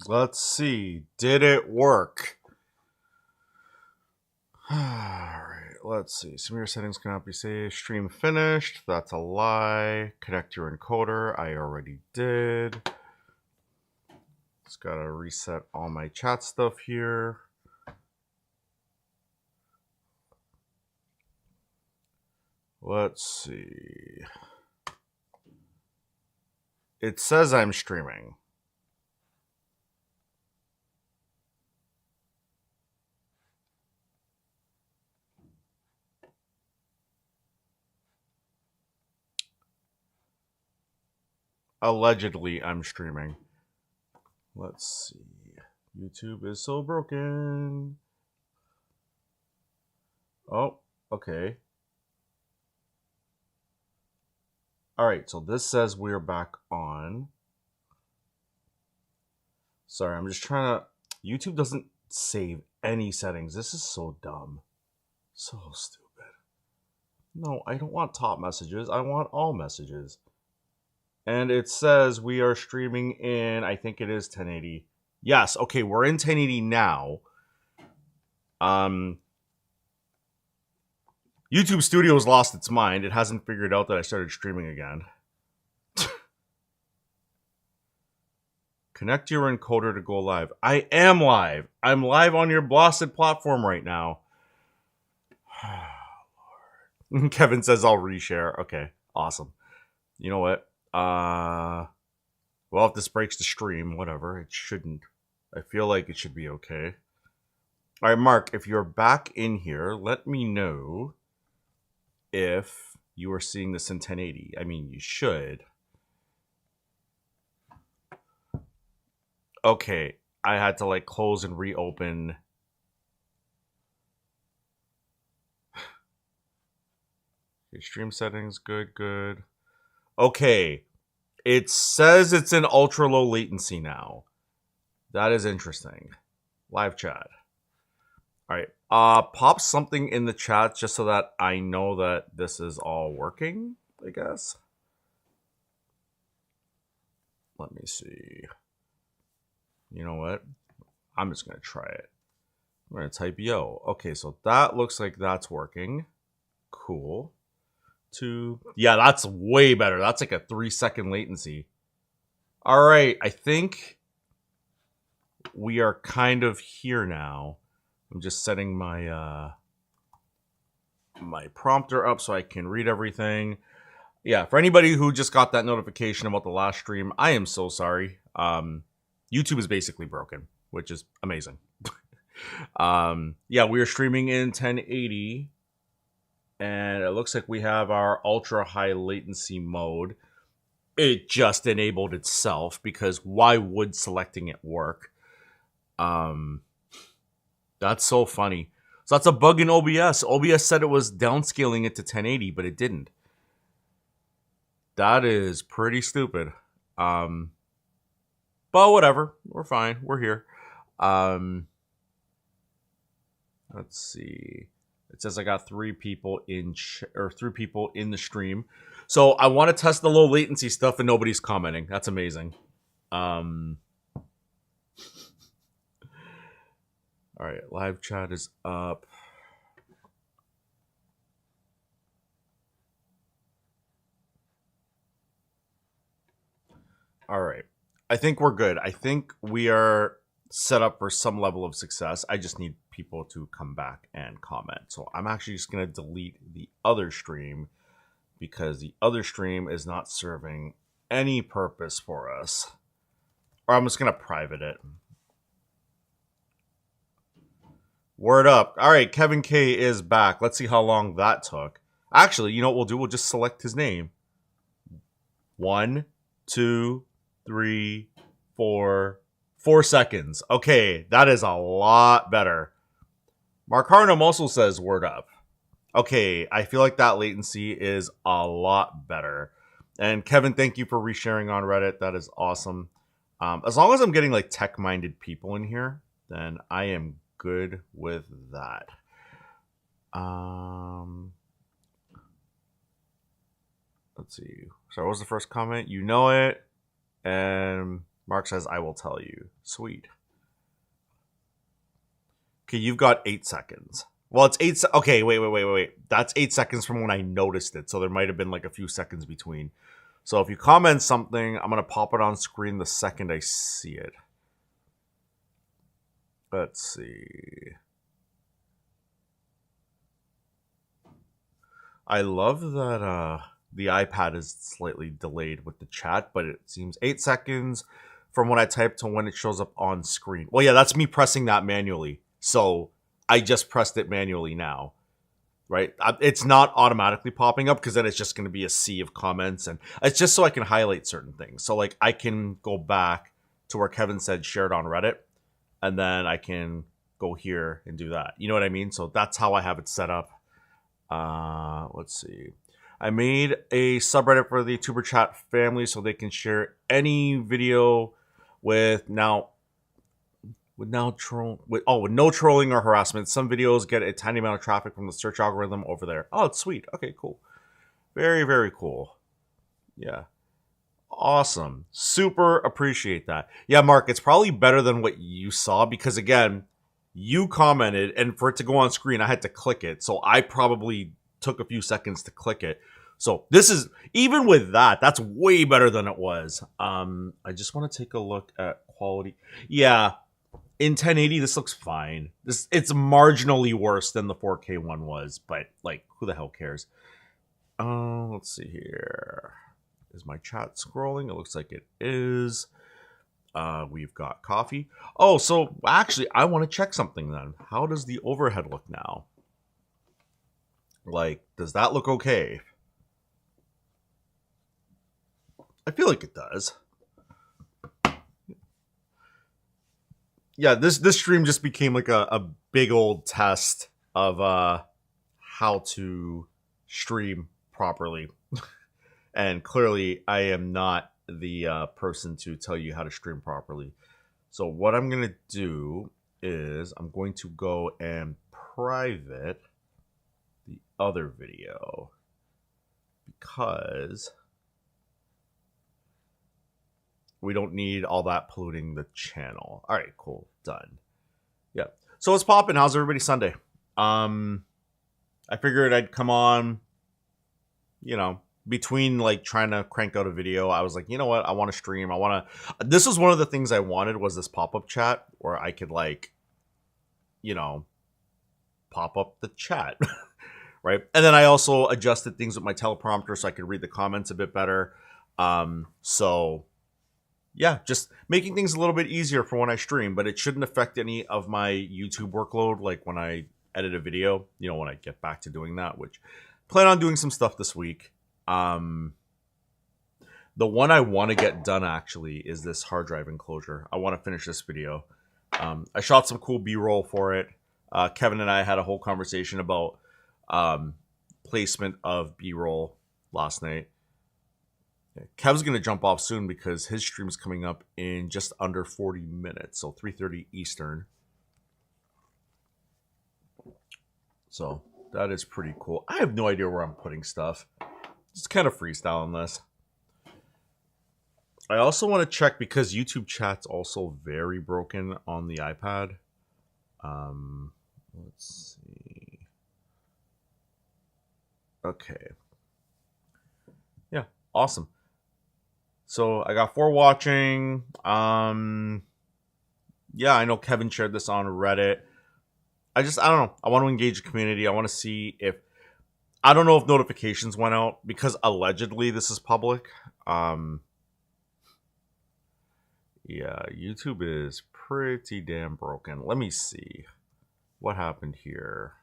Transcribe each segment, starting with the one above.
Let's see. Did it work? Alright, let's see. Some of your settings cannot be saved. Stream finished. That's a lie. Connect your encoder. I already did. Just gotta reset all my chat stuff here. Let's see. It says I'm streaming. Allegedly, I'm streaming. Let's see. YouTube is so broken. Oh, okay. Alright, so this says we're back on. Sorry, I'm just trying to... YouTube doesn't save any settings. This is so dumb. So stupid. No, I don't want top messages. I want all messages. And it says we are streaming in, I think it is 1080. Yes, okay, we're in 1080 now. YouTube Studio's lost its mind. It hasn't figured out that I started streaming again. Connect your encoder to go live. I am live. I'm live on your blasted platform right now. Kevin says I'll reshare. Okay, awesome. You know what? Well, if this breaks the stream, whatever. It shouldn't. I feel like it should be okay. All right, Mark, if you're back in here, let me know if you are seeing this in 1080. I mean, you should. Okay, I had to like close and reopen. Okay, stream settings, good. Okay, it says it's in ultra low latency now. That is interesting. Live chat. All right, pop something in the chat just so that I know that this is all working, I guess. Let me see. You know what? I'm just going to try it. I'm going to type yo. Okay, so that looks like that's working. Cool. Yeah, that's way better. That's like a 3-second latency. All right, I think we are kind of here now. I'm just setting my my prompter up so I can read everything. Yeah, for anybody who just got that notification about the last stream, I am so sorry. YouTube is basically broken, which is amazing. Yeah, we are streaming in 1080, and it looks like we have our ultra high latency mode. It just enabled itself because why would selecting it work? That's so funny. So that's a bug in OBS. OBS said it was downscaling it to 1080, but it didn't. That is pretty stupid. But whatever. We're fine. We're here. Let's see. It says I got 3 people in 3 people in the stream. So I want to test the low latency stuff and nobody's commenting. That's amazing. All right, live chat is up. All right. I think we're good. I think we are set up for some level of success. I just need people to come back and comment. So I'm actually just going to delete the other stream because the other stream is not serving any purpose for us. Or I'm just going to private it. Word up. All right, Kevin K is back. Let's see how long that took. Actually, you know what we'll do? We'll just select his name. 1, 2, 3, 4 seconds. Okay, that is a lot better. Mark Harnum also says word up. Okay, I feel like that latency is a lot better. And Kevin, thank you for resharing on Reddit. That is awesome. As long as I'm getting like tech-minded people in here, then I am good with that. Let's see. So what was the first comment? You know it. And Mark says, I will tell you. Sweet. Okay, you've got 8 seconds. Well, it's 8 okay, wait. That's 8 seconds from when I noticed it, so there might have been like a few seconds between. So if you comment something, I'm going to pop it on screen the second I see it. Let's see. I love that the iPad is slightly delayed with the chat, but it seems 8 seconds from when I type to when it shows up on screen. Well, yeah, that's me pressing that manually. So I just pressed it manually now, right? It's not automatically popping up because then it's just going to be a sea of comments. And it's just so I can highlight certain things. So like I can go back to where Kevin said shared on Reddit, and then I can go here and do that. You know what I mean? So that's how I have it set up. Let's see. I made a subreddit for the YouTuber chat family so they can share any video with no trolling or harassment. Some videos get a tiny amount of traffic from the search algorithm over there. Oh, it's sweet. Okay, cool. Very, very cool. Yeah. Awesome. Super appreciate that. Yeah, Mark, it's probably better than what you saw because, again, you commented, and for it to go on screen, I had to click it. So I probably took a few seconds to click it. So this is, even with that, that's way better than it was. I just want to take a look at quality. Yeah, in 1080, this looks fine. It's marginally worse than the 4K one was, but like, who the hell cares? Let's see here. Is my chat scrolling? It looks like it is. We've got coffee. Oh, so actually, I want to check something then. How does the overhead look now? Like, does that look okay? I feel like it does. Yeah, this stream just became like a big old test of how to stream properly. And clearly, I am not the person to tell you how to stream properly. So what I'm going to do is I'm going to go and private the other video because we don't need all that polluting the channel. All right, cool. Done. Yeah. So it's popping. How's everybody Sunday? I figured I'd come on, you know, between like trying to crank out a video. I was like, you know what? I want to stream. This is one of the things I wanted was this pop-up chat where I could like, you know, pop up the chat. Right. And then I also adjusted things with my teleprompter so I could read the comments a bit better. So yeah, just making things a little bit easier for when I stream, but it shouldn't affect any of my YouTube workload. Like when I edit a video, you know, when I get back to doing that, which plan on doing some stuff this week. The one I want to get done actually is this hard drive enclosure. I want to finish this video. I shot some cool B-roll for it. Kevin and I had a whole conversation about placement of B-roll last night. Kev's going to jump off soon because his stream is coming up in just under 40 minutes, so 3:30 Eastern. So that is pretty cool. I have no idea where I'm putting stuff. Just kind of freestyling this. I also want to check because YouTube chat's also very broken on the iPad. Let's see. Okay. Yeah, awesome. So I got 4 watching. Yeah, I know Kevin shared this on Reddit. I don't know. I want to engage the community. I want to see if, I don't know if notifications went out because allegedly this is public. Yeah, YouTube is pretty damn broken. Let me see what happened here.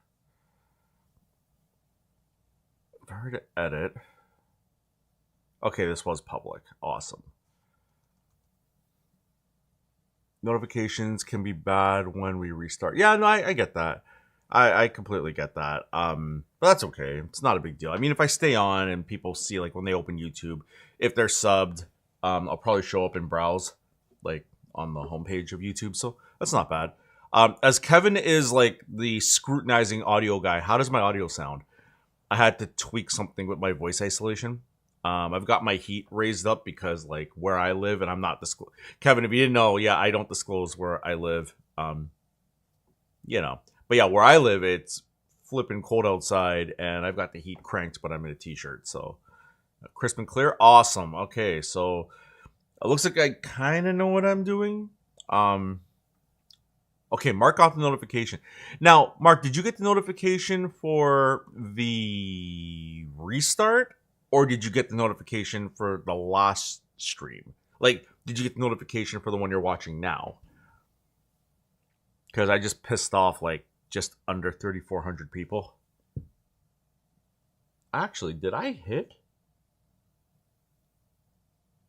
If I were to edit. Okay, this was public. Awesome. Notifications can be bad when we restart. Yeah, no, I get that. I completely get that. But that's okay. It's not a big deal. I mean, if I stay on and people see, like, when they open YouTube, if they're subbed, I'll probably show up and browse, like, on the homepage of YouTube. So that's not bad. As Kevin is, like, the scrutinizing audio guy, how does my audio sound? I had to tweak something with my voice isolation. I've got my heat raised up because like where I live, and I'm not Kevin, if you didn't know, yeah, I don't disclose where I live. You know, but yeah, where I live, it's flipping cold outside, and I've got the heat cranked, but I'm in a t-shirt, so crisp and clear, awesome. Okay, so it looks like I kind of know what I'm doing. Um, okay, mark off the notification. Now, Mark, did you get the notification for the restart, or did you get the notification for the last stream? Like, did you get the notification for the one you're watching now? Because I just pissed off like just under 3,400 people. Actually, did I hit?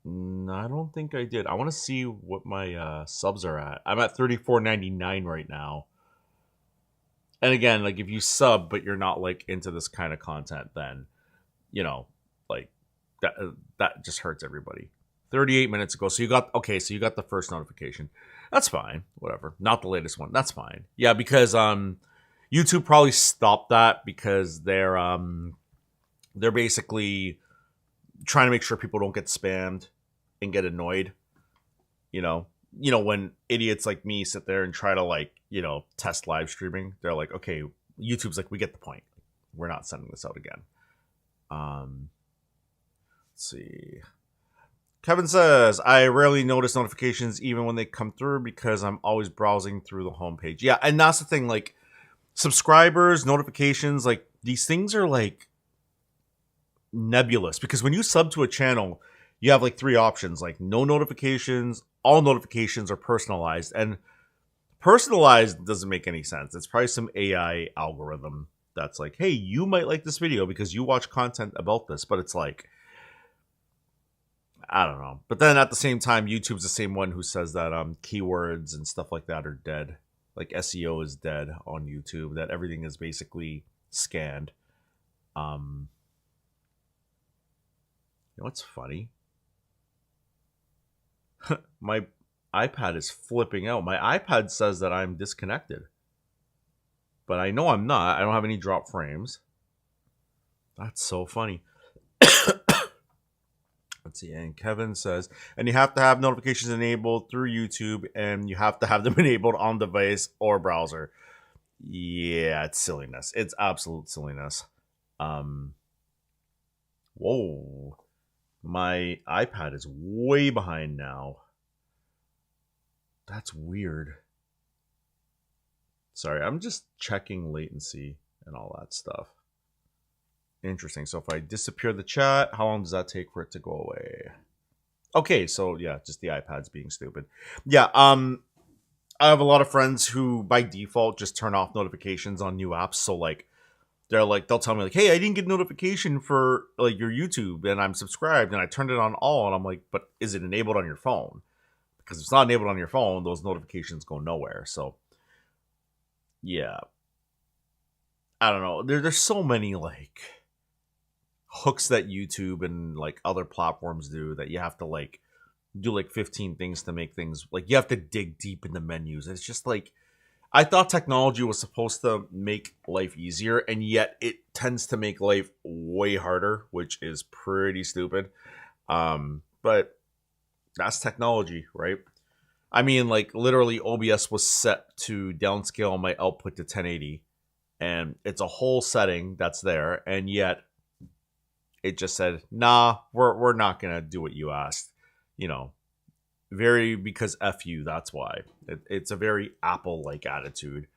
No, I don't think I did. I want to see what my subs are at. I'm at 34.99 right now. And again, like if you sub but you're not like into this kind of content, then you know, like that just hurts everybody. 38 minutes ago. So you got so you got the first notification. That's fine. Whatever. Not the latest one. That's fine. Yeah, because YouTube probably stopped that because they're basically trying to make sure people don't get spammed and get annoyed. You know, when idiots like me sit there and try to like, test live streaming, they're like, okay, YouTube's like, we get the point. We're not sending this out again. Let's see. Kevin says, I rarely notice notifications even when they come through because I'm always browsing through the homepage. Yeah, and that's the thing, like subscribers, notifications, like these things are like nebulous because when you sub to a channel, you have like three options, like no notifications, all notifications are personalized, and personalized doesn't make any sense. It's probably some AI algorithm that's like, hey, you might like this video because you watch content about this, but it's like, I don't know. But then at the same time, YouTube's the same one who says that keywords and stuff like that are dead. Like SEO is dead on YouTube, that everything is basically scanned. You know what's funny? My iPad is flipping out. My iPad says that I'm disconnected. But I know I'm not. I don't have any drop frames. That's so funny. Let's see. And Kevin says, and you have to have notifications enabled through YouTube, and you have to have them enabled on device or browser. Yeah, it's silliness. It's absolute silliness. Whoa. My iPad is way behind now. That's weird. Sorry, I'm just checking latency and all that stuff. Interesting. So if I disappear the chat, how long does that take for it to go away? Okay, so yeah, just the iPad's being stupid. Yeah, I have a lot of friends who by default just turn off notifications on new apps. So like they'll tell me like, hey, I didn't get notification for like your YouTube and I'm subscribed and I turned it on all, and I'm like, but is it enabled on your phone? Because if it's not enabled on your phone, those notifications go nowhere. So yeah, I don't know. There's so many like hooks that YouTube and like other platforms do that you have to like do like 15 things to make things like you have to dig deep in the menus. It's just like I thought technology was supposed to make life easier, and yet it tends to make life way harder, which is pretty stupid. But that's technology, right? I mean, like literally OBS was set to downscale my output to 1080, and it's a whole setting that's there, and yet it just said, nah, we're not gonna do what you asked. Because F you, that's why. It's a very Apple-like attitude.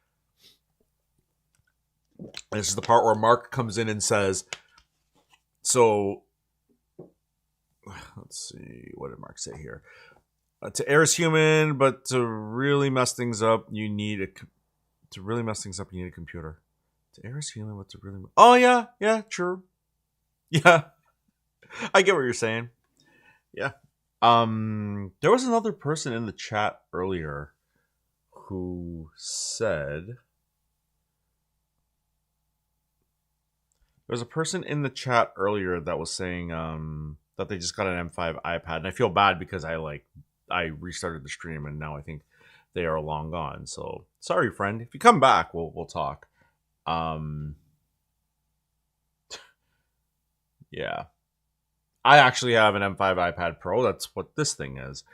This is the part where Mark comes in and says, so, let's see, what did Mark say here? To err is human, but to really mess things up, you need a computer. To err is human, but to really... Oh, yeah, true. Yeah, I get what you're saying. Yeah. There was another person in the chat earlier who said... There was a person in the chat earlier that was saying that they just got an M5 iPad, and I feel bad because I restarted the stream and now I think they are long gone. So sorry, friend. If you come back, we'll talk. Yeah. I actually have an M5 iPad Pro. That's what this thing is,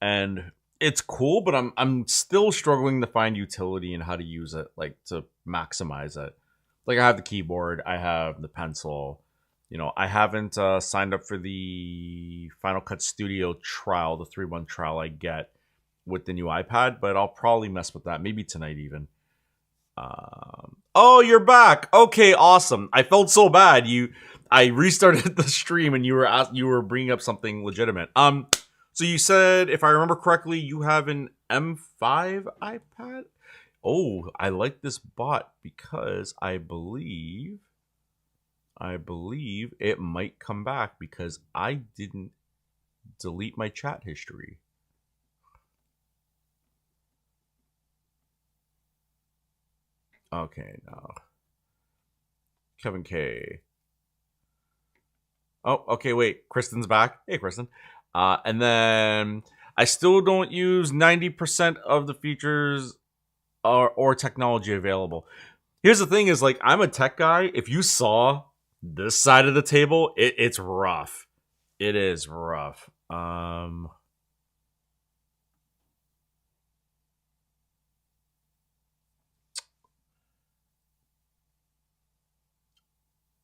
and it's cool. But I'm still struggling to find utility and how to use it, like to maximize it. Like I have the keyboard, I have the pencil. You know, I haven't signed up for the Final Cut Studio trial, the 3-month trial I get with the new iPad, but I'll probably mess with that maybe tonight even. Oh, you're back. Okay, awesome. I felt so bad. I restarted the stream and you were bringing up something legitimate. So you said, if I remember correctly, you have an M5 iPad. Oh, I like this bot because I believe it might come back because I didn't delete my chat history. Okay, no. Kevin K. Oh, okay, wait. Kristen's back. Hey, Kristen. And then I still don't use 90% of the features or technology available. Here's the thing is, like, I'm a tech guy. If you saw this side of the table, it's rough. It is rough.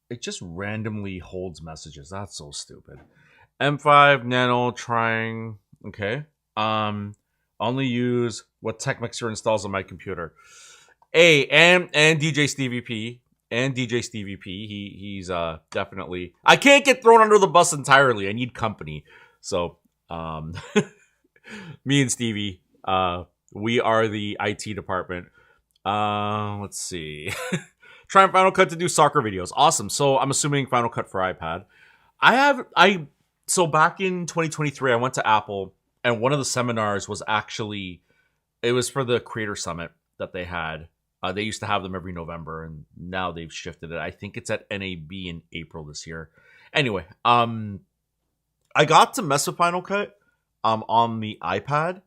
It just randomly holds messages. That's so stupid. M5 Nano trying. Okay. Only use what TechMixer installs on my computer. And DJ Stevie P. And DJ Stevie P. He's definitely. I can't get thrown under the bus entirely. I need company. So me and Stevie, we are the IT department. Let's see. Trying Final Cut to do soccer videos. Awesome. So I'm assuming Final Cut for iPad. So back in 2023, I went to Apple, and one of the seminars was actually, it was for the Creator Summit that they had. They used to have them every November, and now they've shifted it. I think it's at NAB in April this year. Anyway, I got to mess with Final Cut on the iPad.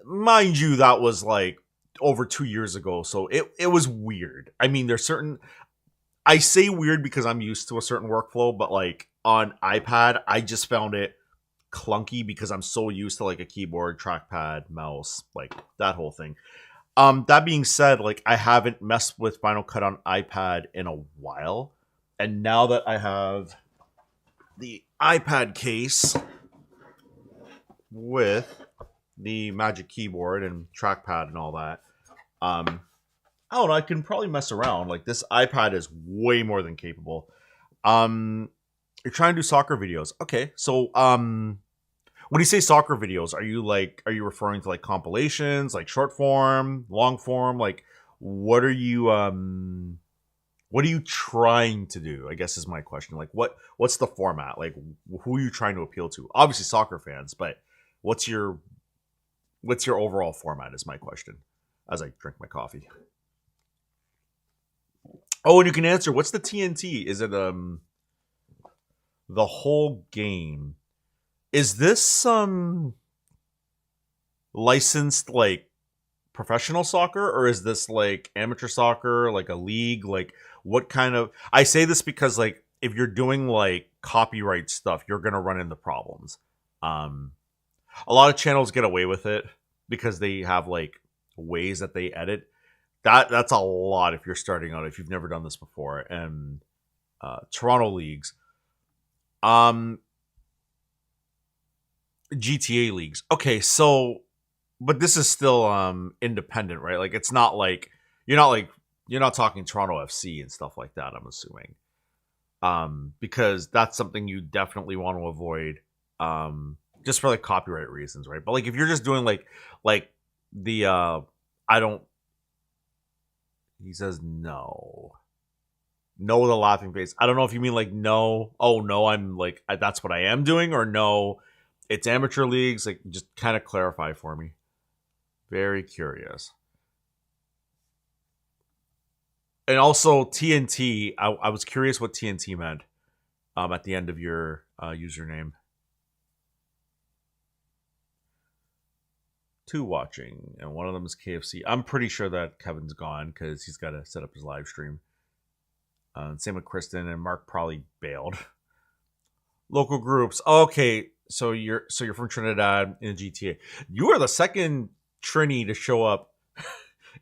Mind you, that was like over 2 years ago, so it was weird. I mean, there's certain, I say weird because I'm used to a certain workflow, but like on iPad, I just found it clunky because I'm so used to like a keyboard, trackpad, mouse, like that whole thing. That being said, like I haven't messed with Final Cut on iPad in a while, and now that I have the iPad case with the Magic Keyboard and trackpad and all that, I don't know, I can probably mess around. Like this iPad is way more than capable. You're trying to do soccer videos. Okay, so when you say soccer videos, are you referring to like compilations, like short form, long form? Like what are you trying to do? I guess is my question. Like what's the format? Like who are you trying to appeal to? Obviously soccer fans, but what's your overall format is my question as I drink my coffee. Oh, and you can answer, what's the TNT? Is it the whole game? Is this licensed like professional soccer, or is this like amateur soccer, like a league? Like what kind of, I say this because like if you're doing like copyright stuff, you're gonna run into problems. A lot of channels get away with it because they have like ways that they edit. That's a lot if you're starting out, if you've never done this before. And Toronto leagues, GTA leagues. Okay, so but this is still independent, right? Like it's not like you're not talking Toronto FC and stuff like that, I'm assuming. Because that's something you definitely want to avoid. Just for like copyright reasons, right? But like if you're just doing like the I don't, he says no. No with a laughing face. I don't know if you mean like no, oh no, I'm like that's what I am doing, or no, it's amateur leagues. Like just kind of clarify for me. Very curious. And also TNT, I was curious what TNT meant at the end of your username. Two watching, and one of them is KFC. I'm pretty sure that Kevin's gone because he's got to set up his live stream. Same with Kristen, and Mark probably bailed. Local groups. Okay, so you're from Trinidad in GTA. You are the second Trini to show up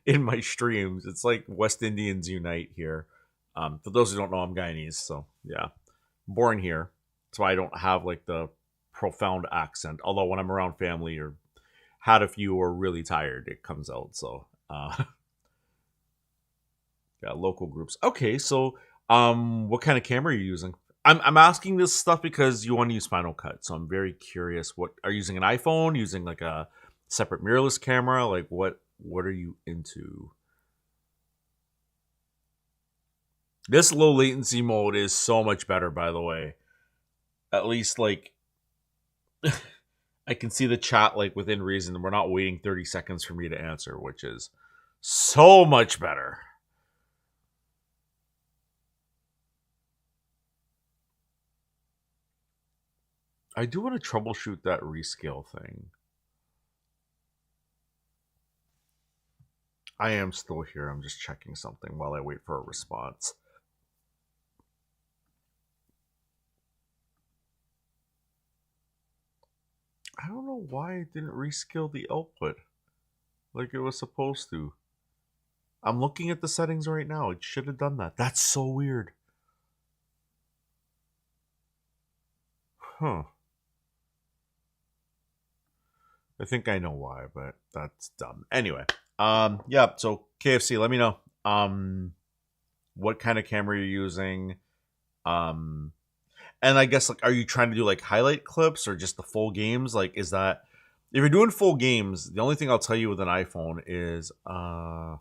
in my streams. It's like West Indians unite here. For those who don't know, I'm Guyanese, so yeah, born here. That's why I don't have like the profound accent. Although when I'm around family or had a few or really tired, it comes out. So yeah, local groups. Okay, so what kind of camera are you using? I'm asking this stuff because you want to use Final Cut, so I'm very curious. What are you using, an iPhone? Using like a separate mirrorless camera? Like what are you into? This low latency mode is so much better, by the way. At least like I can see the chat like within reason. We're not waiting 30 seconds for me to answer, which is so much better. I do want to troubleshoot that rescale thing. I am still here. I'm just checking something while I wait for a response. I don't know why it didn't rescale the output like it was supposed to. I'm looking at the settings right now. It should have done that. That's so weird. Huh. I think I know why, but that's dumb. Anyway, yeah. So KFC, let me know, what kind of camera you're using, um, and I guess like, are you trying to do like highlight clips or just the full games? Like, is that if you're doing full games, the only thing I'll tell you with an iPhone is, oh,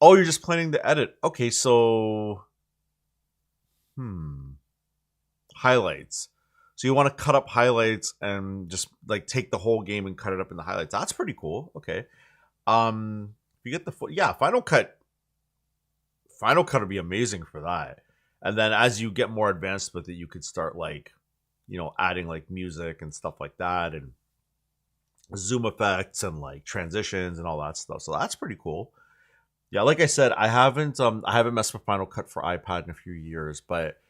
you're just planning to edit. Okay, so, highlights. So you want to cut up highlights and just like take the whole game and cut it up in the highlights. That's pretty cool. Okay. If you get the full, yeah, Final Cut would be amazing for that. And then as you get more advanced with it, you could start like, adding like music and stuff like that, and zoom effects and like transitions and all that stuff. So that's pretty cool. Yeah, like I said, I haven't messed with Final Cut for iPad in a few years, but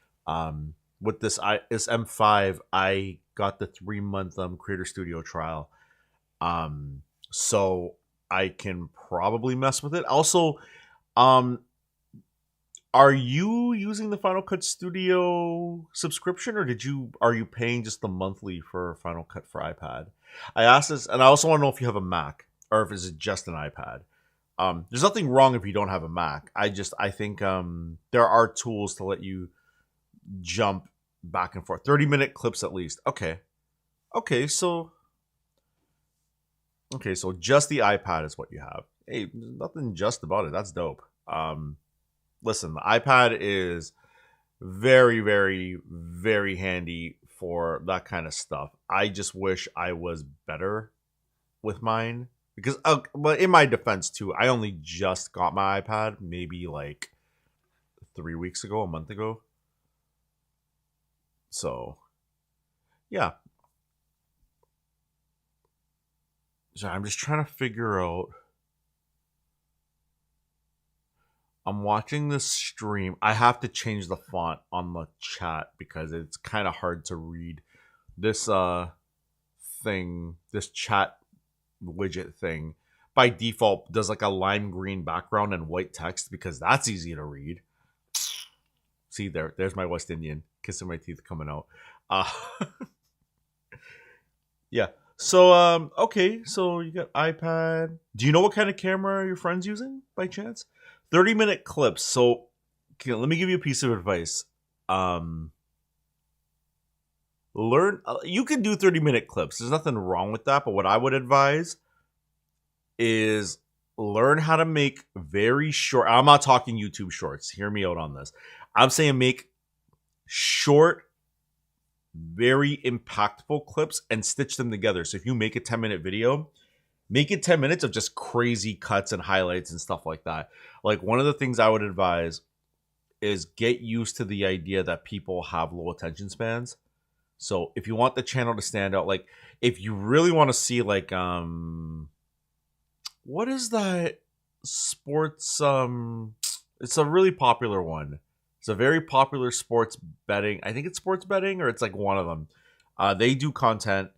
with this M5, I got the 3 month Creator Studio trial, so I can probably mess with it. Also, um, are you using the Final Cut Studio subscription, or are you paying just the monthly for Final Cut for iPad? I asked this, and I also want to know if you have a Mac or if it's just an iPad. There's nothing wrong if you don't have a Mac. I think there are tools to let you jump back and forth. 30-minute clips at least. Okay, so just the iPad is what you have. Hey, nothing just about it. That's dope. Listen, the iPad is very, very, very handy for that kind of stuff. I just wish I was better with mine because, but in my defense too, I only just got my iPad maybe like 3 weeks ago, a month ago. So, yeah. So I'm just trying to figure out. I'm watching this stream. I have to change the font on the chat because it's kind of hard to read this this chat widget thing. By default does like a lime green background and white text because that's easy to read. See there's my West Indian kissing my teeth coming out. Uh yeah. So okay, so you got iPad. Do you know what kind of camera your friend's using by chance? 30-minute clips. So okay, let me give you a piece of advice. Um Learn you can do 30-minute clips. There's nothing wrong with that, but what I would advise is learn how to make very short. I'm not talking YouTube shorts. Hear me out on this. I'm saying make short, very impactful clips and stitch them together. So if you make a 10-minute video, make it 10 minutes of just crazy cuts and highlights and stuff like that. Like one of the things I would advise is get used to the idea that people have low attention spans. So if you want the channel to stand out, like if you really want to see like what is that sports it's a really popular one. It's a very popular sports betting. I think it's sports betting or it's like one of them. They do content,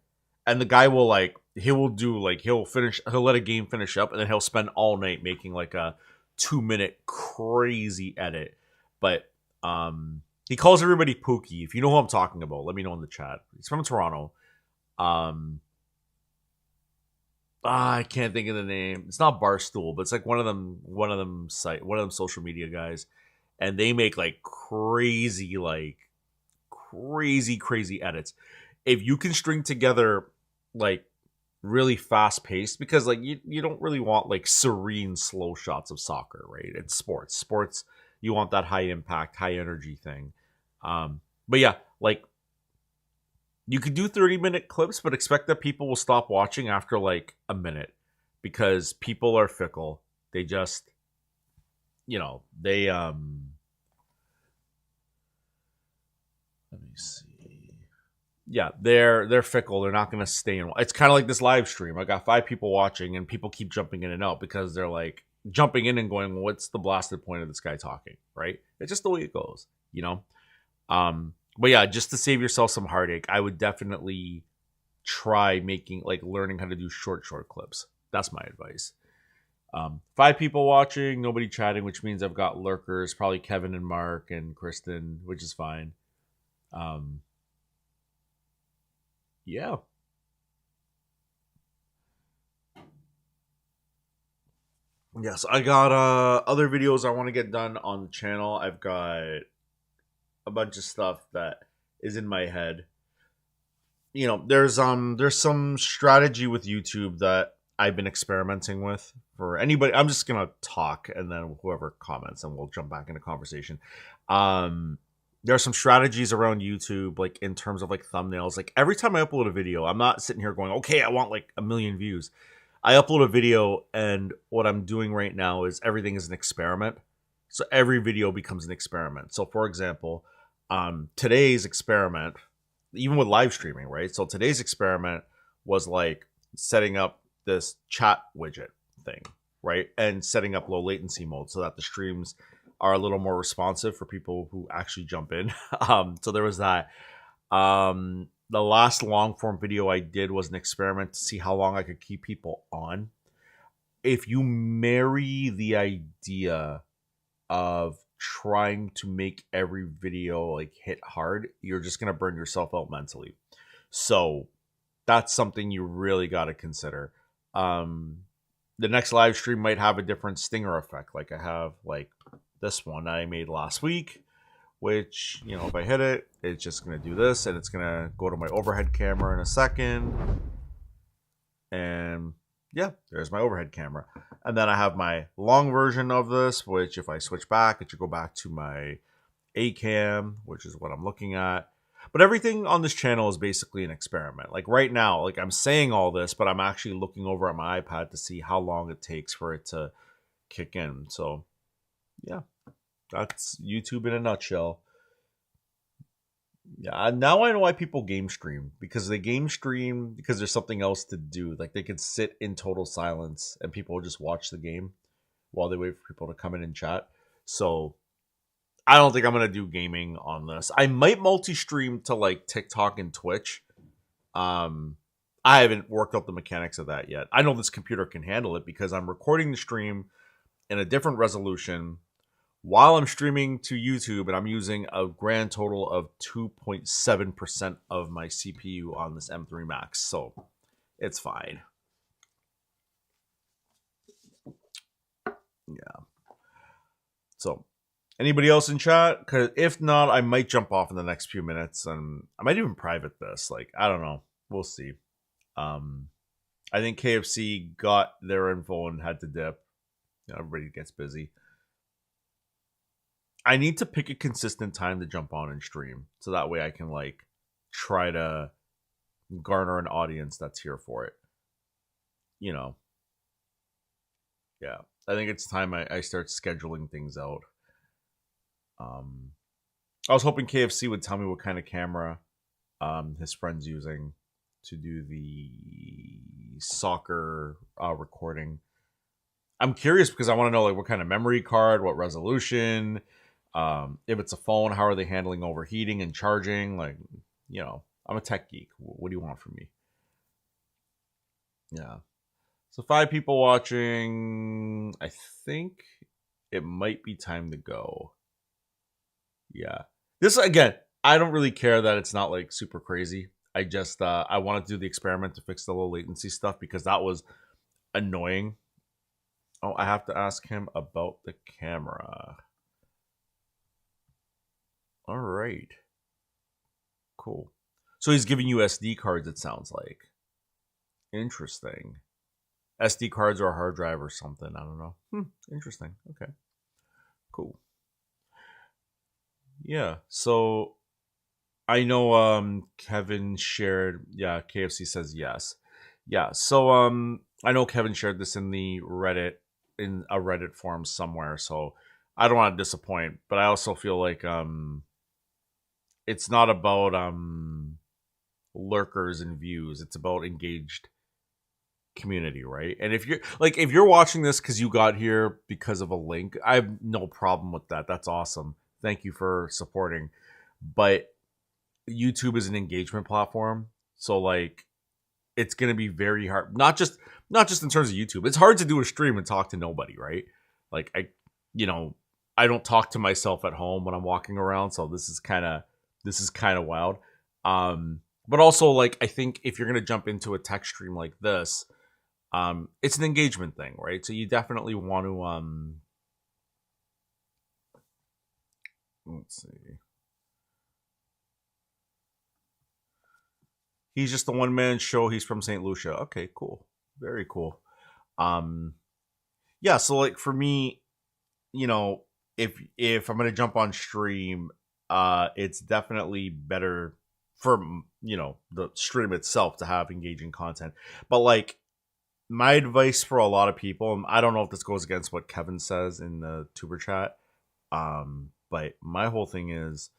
and the guy will like he will do like he'll let a game finish up, and then he'll spend all night making like a 2 minute crazy edit. But he calls everybody Pookie. If you know who I'm talking about, let me know in the chat. He's from Toronto. I can't think of the name. It's not Barstool, but it's like one of them social media guys, and they make like crazy edits. If you can string together like really fast paced, because like you don't really want like serene slow shots of soccer, right? It's sports you want that high impact, high energy thing. But yeah, like you could do 30-minute clips, but expect that people will stop watching after like a minute, because people are fickle. They just, they let me see. Yeah, they're fickle. They're not going to stay in. It's kind of like this live stream. I got 5 people watching, and people keep jumping in and out because they're like jumping in and going, "What's the blasted point of this guy talking?" Right? It's just the way it goes, But yeah, just to save yourself some heartache, I would definitely try learning how to do short clips. That's my advice. 5 people watching, nobody chatting, which means I've got lurkers, probably Kevin and Mark and Kristen, which is fine. Yeah. Yes, I got other videos I want to get done on the channel. I've got a bunch of stuff that is in my head. There's some strategy with YouTube that I've been experimenting with. For anybody, I'm just gonna talk, and then whoever comments, and we'll jump back into conversation. There are some strategies around YouTube, like in terms of like thumbnails. Like every time I upload a video, I'm not sitting here going, okay, I want like 1 million views. I upload a video, and what I'm doing right now is everything is an experiment. So every video becomes an experiment. So for example, today's experiment, even with live streaming, right? So today's experiment was like setting up this chat widget thing, right? And setting up low latency mode so that the streams are a little more responsive for people who actually jump in. So there was that. The last long form video I did was an experiment to see how long I could keep people on. If you marry the idea of trying to make every video like hit hard, you're just going to burn yourself out mentally. So that's something you really got to consider. The next live stream might have a different stinger effect. Like I have like this one I made last week, which, if I hit it, it's just going to do this, and it's going to go to my overhead camera in a second. And yeah, there's my overhead camera. And then I have my long version of this, which if I switch back, it should go back to my A cam, which is what I'm looking at. But everything on this channel is basically an experiment. Like right now, like I'm saying all this, but I'm actually looking over at my iPad to see how long it takes for it to kick in. So yeah, that's YouTube in a nutshell. Yeah, now I know why people game stream, because they game stream because there's something else to do. Like they could sit in total silence and people will just watch the game while they wait for people to come in and chat. So I don't think I'm gonna do gaming on this. I might multi-stream to like TikTok and Twitch. I haven't worked out the mechanics of that yet. I know this computer can handle it because I'm recording the stream in a different resolution while I'm streaming to YouTube, and I'm using a grand total of 2.7% of my CPU on this M3 Max, so it's fine. Yeah. So, anybody else in chat? Because if not, I might jump off in the next few minutes, and I might even private this. Like, I don't know. We'll see. I think KFC got their info and had to dip. Everybody gets busy. I need to pick a consistent time to jump on and stream, so that way I can like try to garner an audience that's here for it. Yeah, I think it's time I start scheduling things out. I was hoping KFC would tell me what kind of camera his friend's using to do the soccer recording. I'm curious because I want to know like what kind of memory card, what resolution. If it's a phone, how are they handling overheating and charging? Like, I'm a tech geek. What do you want from me? Yeah. So 5 people watching. I think it might be time to go. Yeah. This, again, I don't really care that it's not like super crazy. I just I wanted to do the experiment to fix the low latency stuff because that was annoying. Oh, I have to ask him about the camera. All right. Cool. So he's giving you SD cards, it sounds like. Interesting. SD cards or a hard drive or something. I don't know. Interesting. Okay. Cool. Yeah. So I know Kevin shared, yeah, KFC says yes. Yeah. So I know Kevin shared this in the Reddit, in a Reddit forum somewhere, so I don't want to disappoint, but I also feel like it's not about lurkers and views. It's about engaged community, right? And if you're watching this because you got here because of a link, I have no problem with that. That's awesome. Thank you for supporting. But YouTube is an engagement platform, so like it's gonna be very hard. Not just in terms of YouTube. It's hard to do a stream and talk to nobody, right? Like I don't talk to myself at home when I'm walking around, so this is kind of wild. But also like I think if you're gonna jump into a tech stream like this, it's an engagement thing, right? So you definitely want to let's see. He's just a one-man show. He's from St. Lucia. Okay, cool. Very cool. Um yeah, so like for me, you know, if I'm gonna jump on stream, it's definitely better for the stream itself to have engaging content. But like my advice for a lot of people, and I don't know if this goes against what Kevin says in the tuber chat, but my whole thing is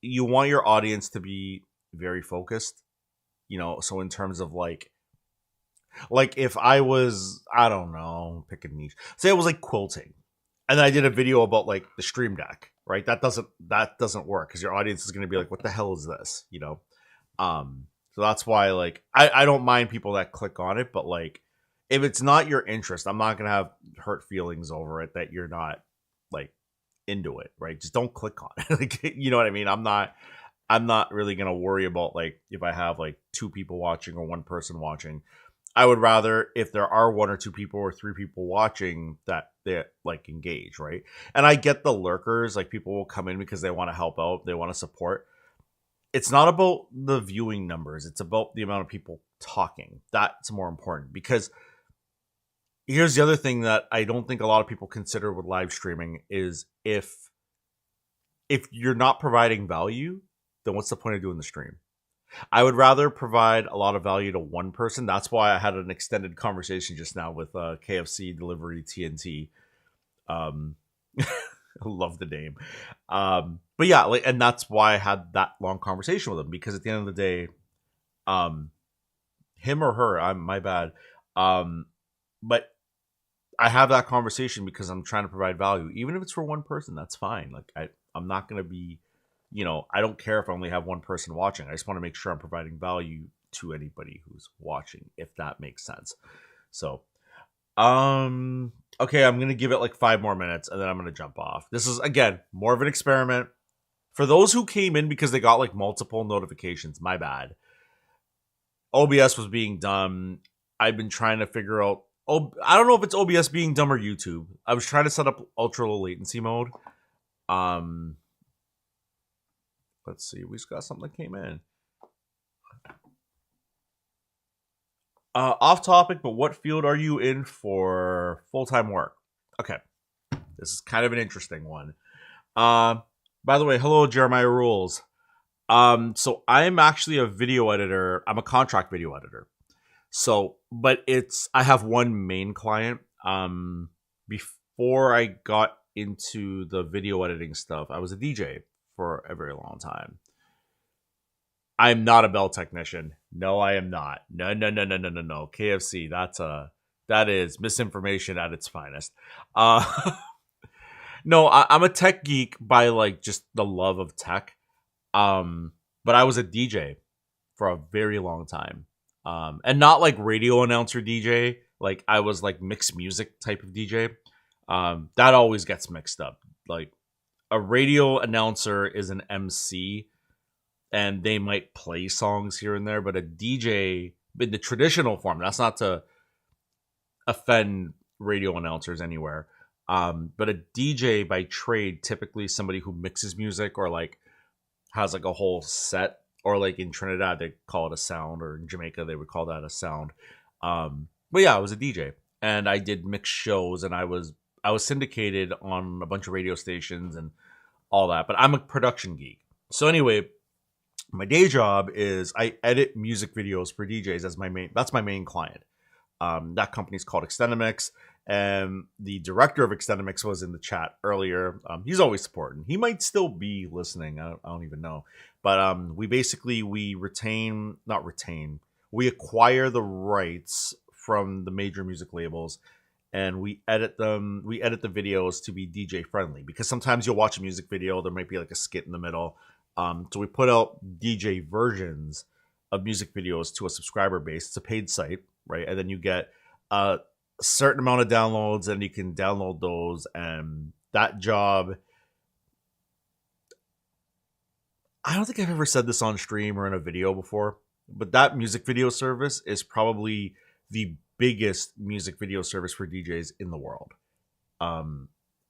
you want your audience to be very focused. So in terms of like if I was, I don't know, pick a niche. Say it was like quilting. And then I did a video about like the stream deck, right? That doesn't work because your audience is going to be like, what the hell is this? So that's why like I don't mind people that click on it, but like if it's not your interest, I'm not going to have hurt feelings over it that you're not like into it, right? Just don't click on it. Like, you know what I mean? I'm not really going to worry about like if I have like 2 people watching or 1 person watching. I would rather if there are 1 or 2 people or 3 people watching that they like engage, right? And I get the lurkers, like people will come in because they want to help out, they want to support. It's not about the viewing numbers, it's about the amount of people talking. That's more important because here's the other thing that I don't think a lot of people consider with live streaming is if you're not providing value, then what's the point of doing the stream? I would rather provide a lot of value to 1 person. That's why I had an extended conversation just now with KFC Delivery TNT. I love the name. But yeah, like, and that's why I had that long conversation with him because at the end of the day, him or her, I'm my bad. But I have that conversation because I'm trying to provide value, even if it's for 1 person. That's fine. Like I'm not gonna be. I don't care if I only have 1 person watching. I just want to make sure I'm providing value to anybody who's watching, if that makes sense. So, okay, I'm going to give it like 5 more minutes and then I'm going to jump off. This is, again, more of an experiment. For those who came in because they got like multiple notifications, my bad. OBS was being dumb. I've been trying to figure out, I don't know if it's OBS being dumb or YouTube. I was trying to set up ultra low latency mode. Let's see. We just got something that came in. Off topic, but what field are you in for full-time work? Okay. This is kind of an interesting one. By the way, hello, Jeremiah Rules. So I'm actually a video editor. I'm a contract video editor. So, but I have 1 main client. Before I got into the video editing stuff, I was a DJ for a very long time. I'm not a bell technician. No, I am not. No. KFC, that is misinformation at its finest. No, I'm a tech geek by like just the love of tech. But I was a DJ for a very long time. And not like radio announcer DJ. Like I was like mixed music type of DJ. That always gets mixed up. Like a radio announcer is an MC and they might play songs here and there, but a DJ in the traditional form, that's not to offend radio announcers anywhere. But a DJ by trade, typically somebody who mixes music or like has like a whole set, or like in Trinidad they call it a sound, or in Jamaica they would call that a sound. But yeah, I was a DJ and I did mixed shows, and I was syndicated on a bunch of radio stations and all that. But I'm a production geek. So anyway, my day job is I edit music videos for DJs as my main. That's my main client. That company's called Extendamix, and the director of Extendamix was in the chat earlier. He's always supporting. He might still be listening. I don't even know. But we we acquire the rights from the major music labels, and we edit them. We edit the videos to be DJ friendly, because sometimes you'll watch a music video, there might be like a skit in the middle. So we put out DJ versions of music videos to a subscriber base. It's a paid site, right? And then you get a certain amount of downloads, and you can download those. And that job, I don't think I've ever said this on stream or in a video before, but that music video service is probably the biggest music video service for DJs in the world.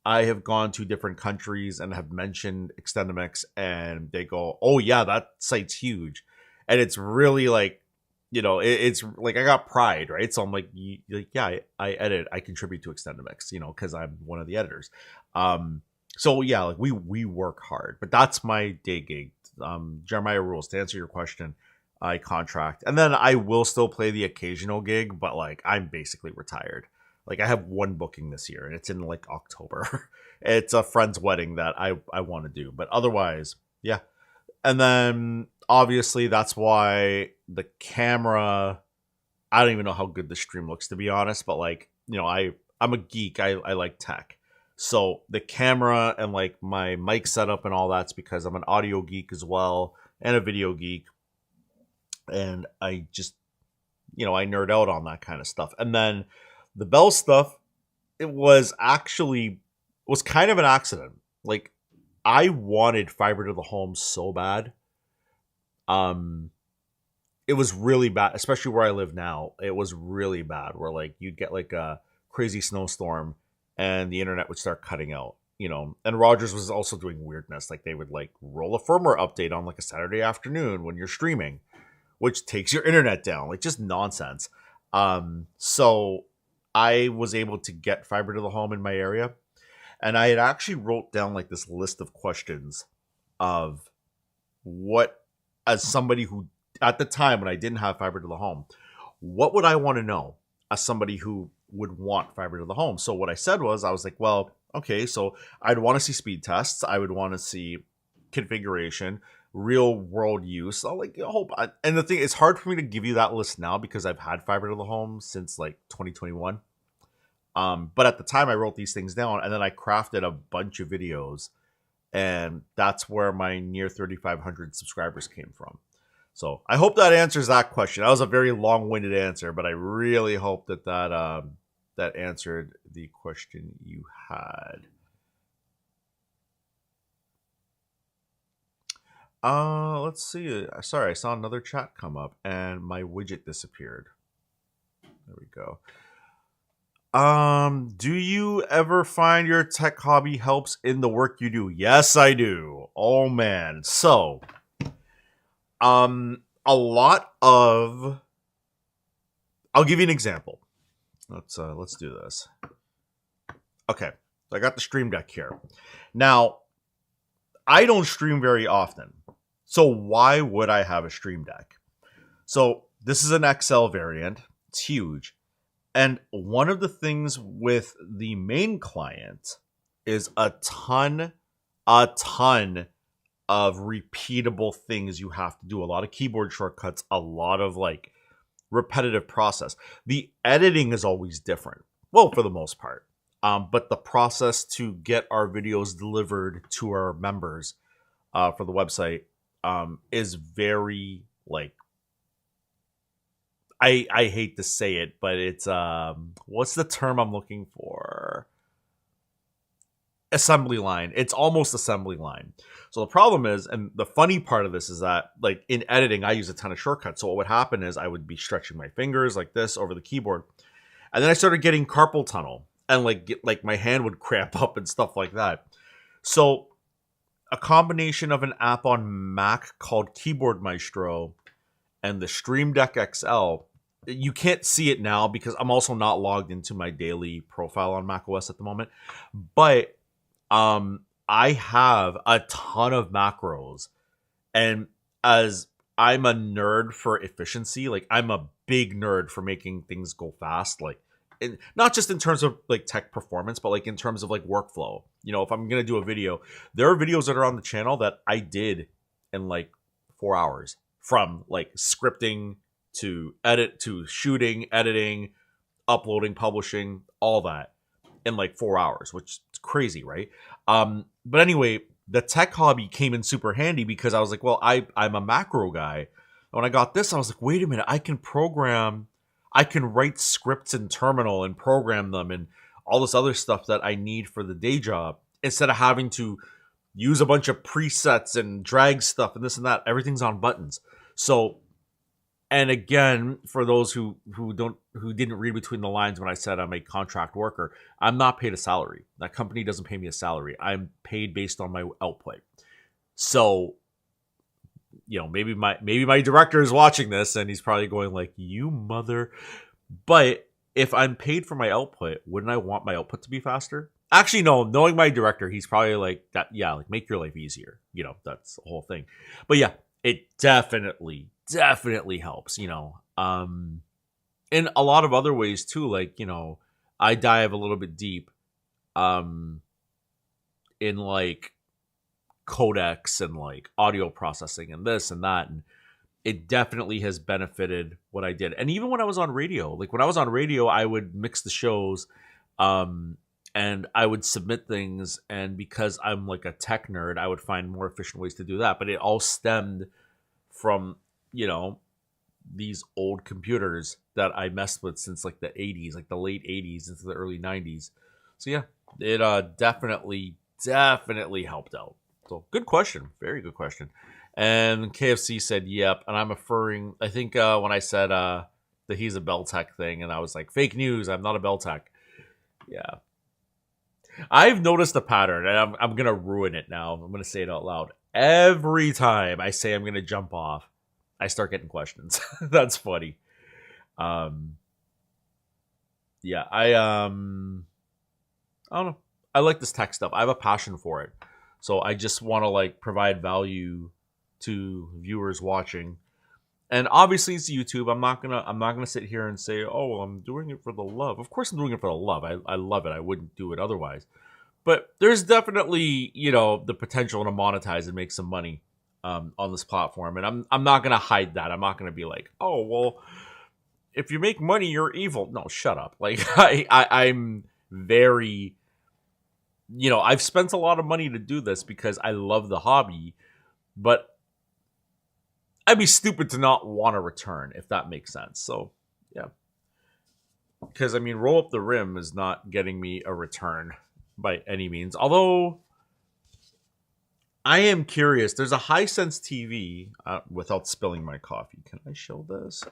I have gone to different countries and have mentioned Extendamix, and they go, "Oh yeah, that site's huge," and it's really like, it's like I got pride, right? So I'm like, yeah, I edit, I contribute to Extendamix, because I'm one of the editors. So yeah, like we work hard, but that's my day gig. Jeremiah Rules, to answer your question, I contract, and then I will still play the occasional gig, but like I'm basically retired. Like I have one booking this year, and it's in like October. It's a friend's wedding that I want to do, but otherwise, yeah. And then obviously that's why the camera, I don't even know how good the stream looks, to be honest, but like, I'm a geek. I like tech. So the camera and like my mic setup and all that's because I'm an audio geek as well, and a video geek. And I just, I nerd out on that kind of stuff. And then the Bell stuff, it was kind of an accident. Like I wanted fiber to the home so bad. It was really bad, especially where I live now. It was really bad where like you'd get like a crazy snowstorm and the internet would start cutting out, and Rogers was also doing weirdness. Like they would like roll a firmware update on like a Saturday afternoon when you're streaming, which takes your internet down, like just nonsense. So I was able to get fiber to the home in my area, and I had actually wrote down like this list of questions of what, as somebody who at the time when I didn't have fiber to the home, what would I want to know as somebody who would want fiber to the home? So what I said was, I was like, well, okay, so I'd want to see speed tests. I would want to see configuration, real world use. I'll like, and the thing, it's hard for me to give you that list now because I've had fiber to the home since like 2021. But at the time I wrote these things down, and then I crafted a bunch of videos, and that's where my near 3,500 subscribers came from. So I hope that answers that question. That was a very long-winded answer, but I really hope that answered the question you had. Let's see. Sorry, I saw another chat come up and my widget disappeared. There we go. Do you ever find your tech hobby helps in the work you do? Yes, I do. Oh man. So, a lot of, I'll give you an example. Let's do this. Okay. So I got the Stream Deck here. Now, I don't stream very often. So why would I have a Stream Deck? So this is an XL variant. It's huge. And one of the things with the main client is a ton of repeatable things you have to do. A lot of keyboard shortcuts, a lot of like repetitive process. The editing is always different. Well, for the most part. But the process to get our videos delivered to our members for the website is very like I hate to say it, but it's what's the term I'm looking for? Assembly line. It's almost assembly line. So the problem is, and the funny part of this is that like in editing, I use a ton of shortcuts. So what would happen is I would be stretching my fingers like this over the keyboard, and then I started getting carpal tunnel, and like my hand would cramp up and stuff like that. So a combination of an app on Mac called Keyboard Maestro and the Stream Deck XL. You can't see it now because I'm also not logged into my daily profile on macOS at the moment. But I have a ton of macros, and as I'm a nerd for efficiency, like I'm a big nerd for making things go fast, like not just in terms of like tech performance, but like in terms of like workflow. You know, if I'm gonna do a video, there are videos that are on the channel that I did in like 4 hours, from like scripting to edit to shooting, editing, uploading, publishing, all that in like 4 hours, which is crazy, right? But anyway, the tech hobby came in super handy because I was like, well, I'm a macro guy. When I got this, I was like, wait a minute, I can write scripts in Terminal and program them and all this other stuff that I need for the day job instead of having to use a bunch of presets and drag stuff and this and that. Everything's on buttons. So, and again, for those who didn't read between the lines when I said I'm a contract worker, I'm not paid a salary. That company doesn't pay me a salary. I'm paid based on my output. So, you know, maybe my director is watching this and he's probably going like, "You mother." But if I'm paid for my output, wouldn't I want my output to be faster? Actually, no. Knowing my director, he's probably like that. Yeah, like make your life easier. You know, that's the whole thing. But yeah, it definitely helps. You know, in a lot of other ways too. Like, you know, I dive a little bit deep, in like codecs and like audio processing and this and that, and it definitely has benefited what I did. And even when I was on radio, like when I was on radio, I would mix the shows, and I would submit things, and because I'm like a tech nerd, I would find more efficient ways to do that. But it all stemmed from, you know, these old computers that I messed with since like the 80s, like the late 80s into the early 90s. So yeah, it definitely helped out. So good question. Very good question. And KFC said, yep. And I'm referring, I think when I said that he's a Bell Tech thing, and I was like, fake news, I'm not a Bell Tech. Yeah. I've noticed a pattern, and I'm going to ruin it now. I'm going to say it out loud. Every time I say I'm going to jump off, I start getting questions. That's funny. Yeah, I don't know. I like this tech stuff. I have a passion for it. So I just want to like provide value to viewers watching. And obviously it's YouTube. I'm not gonna sit here and say, oh, well, I'm doing it for the love. Of course I'm doing it for the love. I love it. I wouldn't do it otherwise. But there's definitely, you know, the potential to monetize and make some money on this platform. And I'm not gonna hide that. I'm not gonna be like, oh, well, if you make money, you're evil. No, shut up. Like I'm very, you know, I've spent a lot of money to do this because I love the hobby, but I'd be stupid to not want a return, if that makes sense. So, yeah. Because, I mean, Roll Up the Rim is not getting me a return by any means. Although, I am curious. There's a Hisense TV, without spilling my coffee. Can I show this?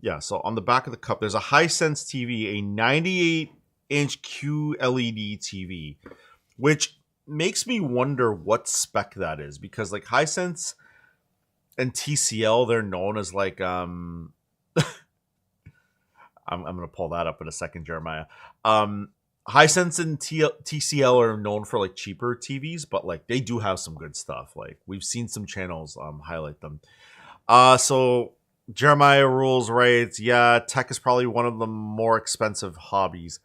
Yeah, so on the back of the cup, there's a Hisense TV, a 98-inch QLED TV, which makes me wonder what spec that is. Because, like, Hisense and TCL, they're known as like I'm gonna pull that up in a second, Jeremiah. Hisense and TCL are known for like cheaper TVs, but like they do have some good stuff. Like we've seen some channels highlight them. So Jeremiah Rules writes, yeah, tech is probably one of the more expensive hobbies.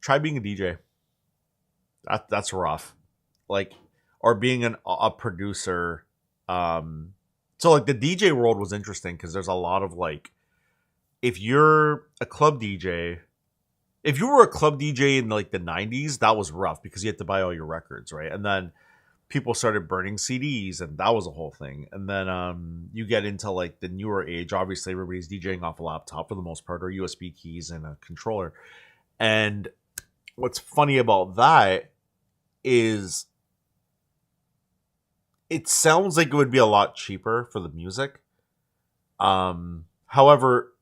Try being a DJ. That's rough. Like, or being a producer. So like the DJ world was interesting because there's a lot of like, if you're a club DJ, if you were a club DJ in like the 90s, that was rough because you had to buy all your records, right? And then people started burning CDs, and that was a whole thing. And then you get into like the newer age. Obviously, everybody's DJing off a laptop for the most part, or USB keys and a controller. And what's funny about that is it sounds like it would be a lot cheaper for the music. However,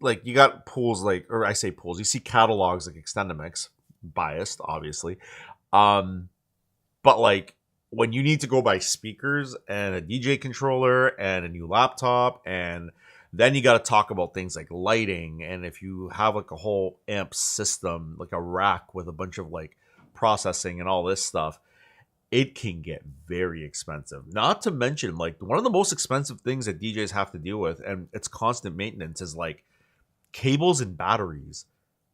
like you got pools like, or I say pools, you see catalogs like Extendamix, biased, obviously. Um, but like when you need to go buy speakers and a DJ controller and a new laptop, and then you got to talk about things like lighting, and if you have like a whole amp system, like a rack with a bunch of like processing and all this stuff, it can get very expensive. Not to mention, like one of the most expensive things that DJs have to deal with, and it's constant maintenance, is like cables and batteries,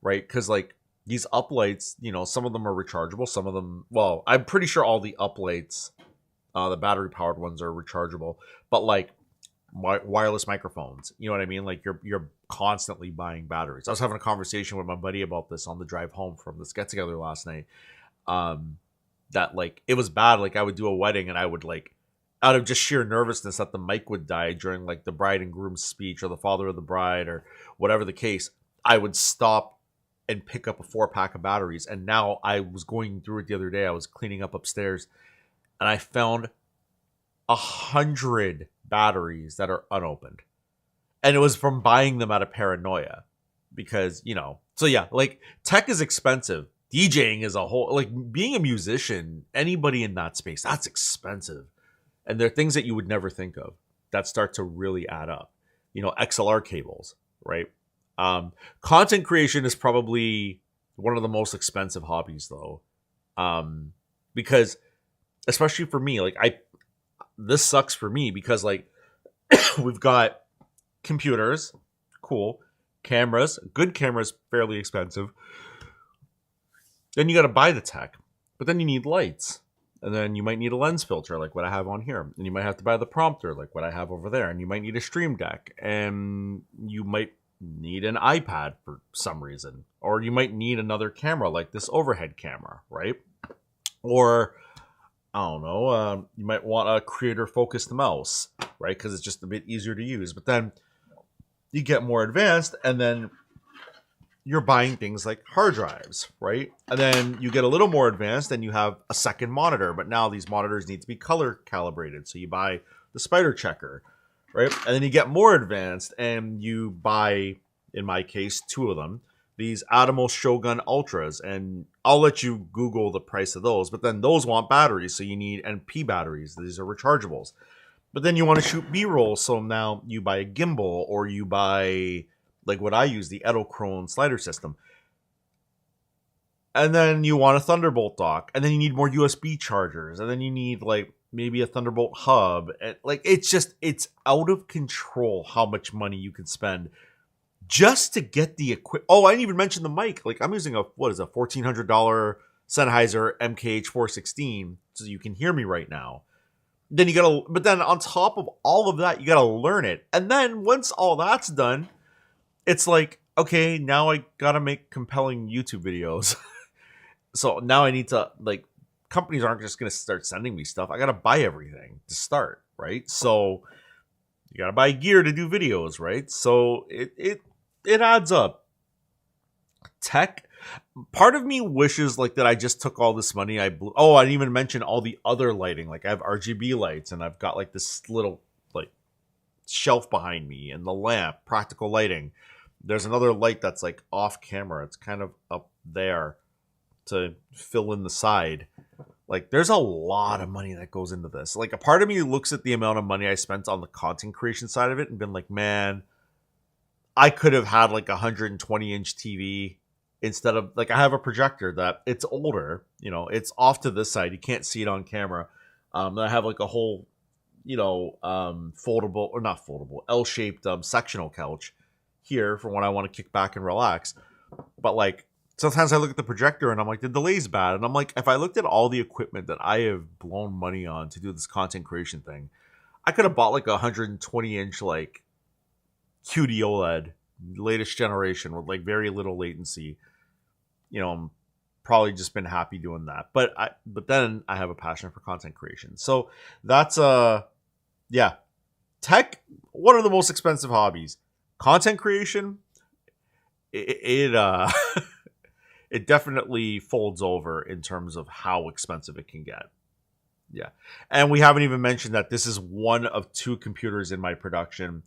right? Because like these uplights, some of them are rechargeable, some of them, well, I'm pretty sure all the uplights, the battery powered ones, are rechargeable, but like wireless microphones, you know what I mean? Like you're constantly buying batteries. I was having a conversation with my buddy about this on the drive home from this get together last night. That like it was bad. Like I would do a wedding and I would like, out of just sheer nervousness that the mic would die during like the bride and groom's speech or the father of the bride or whatever the case, I would stop and pick up a 4-pack of batteries. And now I was going through it the other day. I was cleaning up upstairs and I found 100 batteries that are unopened. And it was from buying them out of paranoia because, so yeah, like tech is expensive. DJing is a whole, like being a musician, anybody in that space, that's expensive. And there are things that you would never think of that start to really add up. XLR cables, right? Content creation is probably one of the most expensive hobbies though. Because especially for me, like this sucks for me because like we've got computers, cool, cameras, good cameras, fairly expensive. Then you got to buy the tech, but then you need lights. And then you might need a lens filter like what I have on here. And you might have to buy the prompter like what I have over there. And you might need a stream deck. And you might need an iPad for some reason. Or you might need another camera like this overhead camera, right? Or, I don't know, you might want a creator-focused mouse, right? Because it's just a bit easier to use. But then you get more advanced and then you're buying things like hard drives, right? And then you get a little more advanced and you have a second monitor, but now these monitors need to be color calibrated. So you buy the Spider Checker, right? And then you get more advanced and you buy, in my case, 2 of them, these Atomos Shogun Ultras. And I'll let you Google the price of those, but then those want batteries. So you need NP batteries. These are rechargeables. But then you want to shoot B-roll. So now you buy a gimbal or you buy, like what I use, the Edelkrone slider system. And then you want a Thunderbolt dock. And then you need more USB chargers. And then you need like maybe a Thunderbolt hub. And like it's out of control how much money you can spend just to get the equipment. Oh, I didn't even mention the mic. Like I'm using a $1,400 Sennheiser MKH416 so you can hear me right now. Then you gotta, but then on top of all of that, you gotta learn it. And then once all that's done, it's like, okay, now I gotta make compelling YouTube videos. So now I need to, like, companies aren't just gonna start sending me stuff. I gotta buy everything to start, right? So you gotta buy gear to do videos, right? So it adds up. Tech. Part of me wishes like that I just took all this money. I didn't even mention all the other lighting. Like I have RGB lights and I've got like this little like shelf behind me and the lamp, practical lighting. There's another light that's like off camera. It's kind of up there to fill in the side. Like there's a lot of money that goes into this. Like a part of me looks at the amount of money I spent on the content creation side of it and been like, man, I could have had like a 120-inch TV instead of, like, I have a projector that it's older, it's off to this side. You can't see it on camera. I have like a whole, foldable or not foldable, L-shaped sectional couch here for when I want to kick back and relax. But like sometimes I look at the projector and I'm like, the delay's bad. And I'm like, if I looked at all the equipment that I have blown money on to do this content creation thing, I could have bought like a 120-inch like QD OLED latest generation with like very little latency, I'm probably just been happy doing that. But then I have a passion for content creation. So that's yeah. Tech, one of the most expensive hobbies. Content creation, it it definitely folds over in terms of how expensive it can get. Yeah. And we haven't even mentioned that this is one of two computers in my production.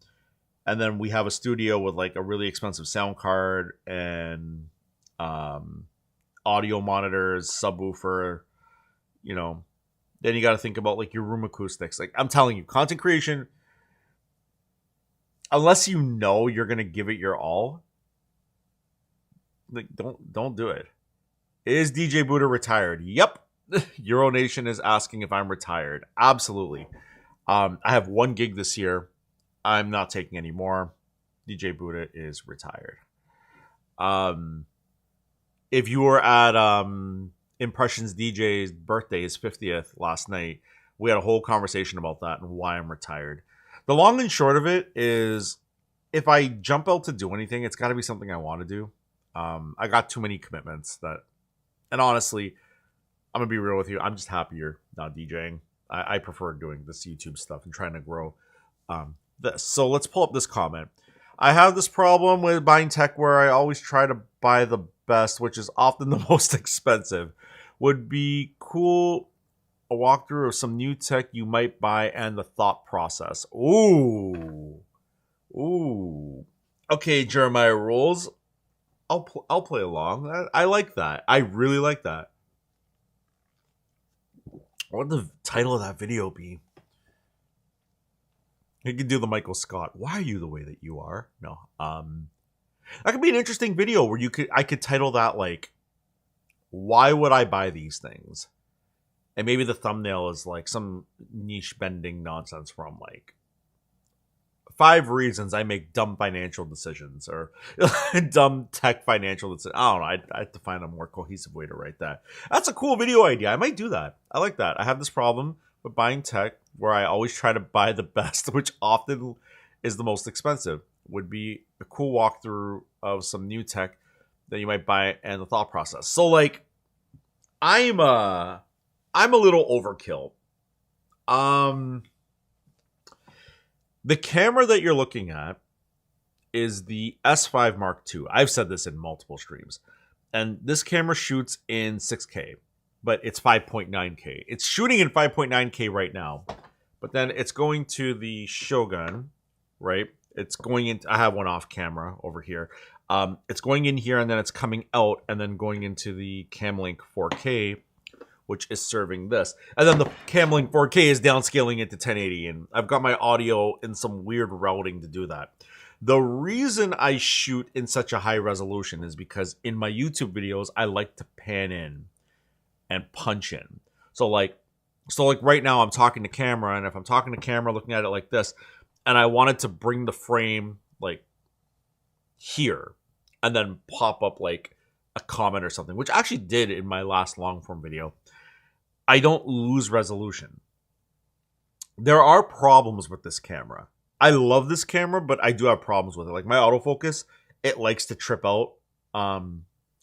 And then we have a studio with like a really expensive sound card and audio monitors, subwoofer, you know. Then you got to think about like your room acoustics. Like I'm telling you, content creation, unless you know you're going to give it your all, like don't do it. Is DJ Buddha retired? Yep. Euronation is asking if I'm retired. Absolutely. I have 1 gig this year. I'm not taking any more. DJ Buddha is retired. If you were at Impressions DJ's birthday, his 50th last night, we had a whole conversation about that and why I'm retired. The long and short of it is, if I jump out to do anything, it's got to be something I want to do. I got too many commitments and honestly, I'm gonna be real with you. I'm just happier not DJing. I prefer doing this YouTube stuff and trying to grow this. So let's pull up this comment. I have this problem with buying tech where I always try to buy the best, which is often the most expensive. Would be cool a walkthrough of some new tech you might buy and the thought process. Ooh. Okay, Jeremiah Rules. I'll play along. I like that. I really like that. What would the title of that video be? You could do the Michael Scott. Why are you the way that you are? No. That could be an interesting video where I could title that like, why would I buy these things? And maybe the thumbnail is like some niche bending nonsense from like 5 reasons I make dumb financial decisions or dumb tech financial decisions. I don't know. I have to find a more cohesive way to write that. That's a cool video idea. I might do that. I like that. I have this problem with buying tech where I always try to buy the best, which often is the most expensive. Would be a cool walkthrough of some new tech that you might buy and the thought process. So like, I'm a little overkill. The camera that you're looking at is the S5 Mark II. I've said this in multiple streams. And this camera shoots in 6K, but it's 5.9K. It's shooting in 5.9K right now. But then it's going to the Shogun, right? It's going in. I have one off camera over here. It's going in here and then it's coming out and then going into the Camlink 4K, which is serving this. And then the Camlink 4K is downscaling it to 1080. And I've got my audio in some weird routing to do that. The reason I shoot in such a high resolution is because in my YouTube videos, I like to pan in and punch in. So like right now I'm talking to camera, and if I'm talking to camera looking at it like this, and I wanted to bring the frame like here and then pop up like a comment or something, which I actually did in my last long form video, I don't lose resolution. There are problems with this camera. I love this camera, but I do have problems with it. Like my autofocus, it likes to trip out.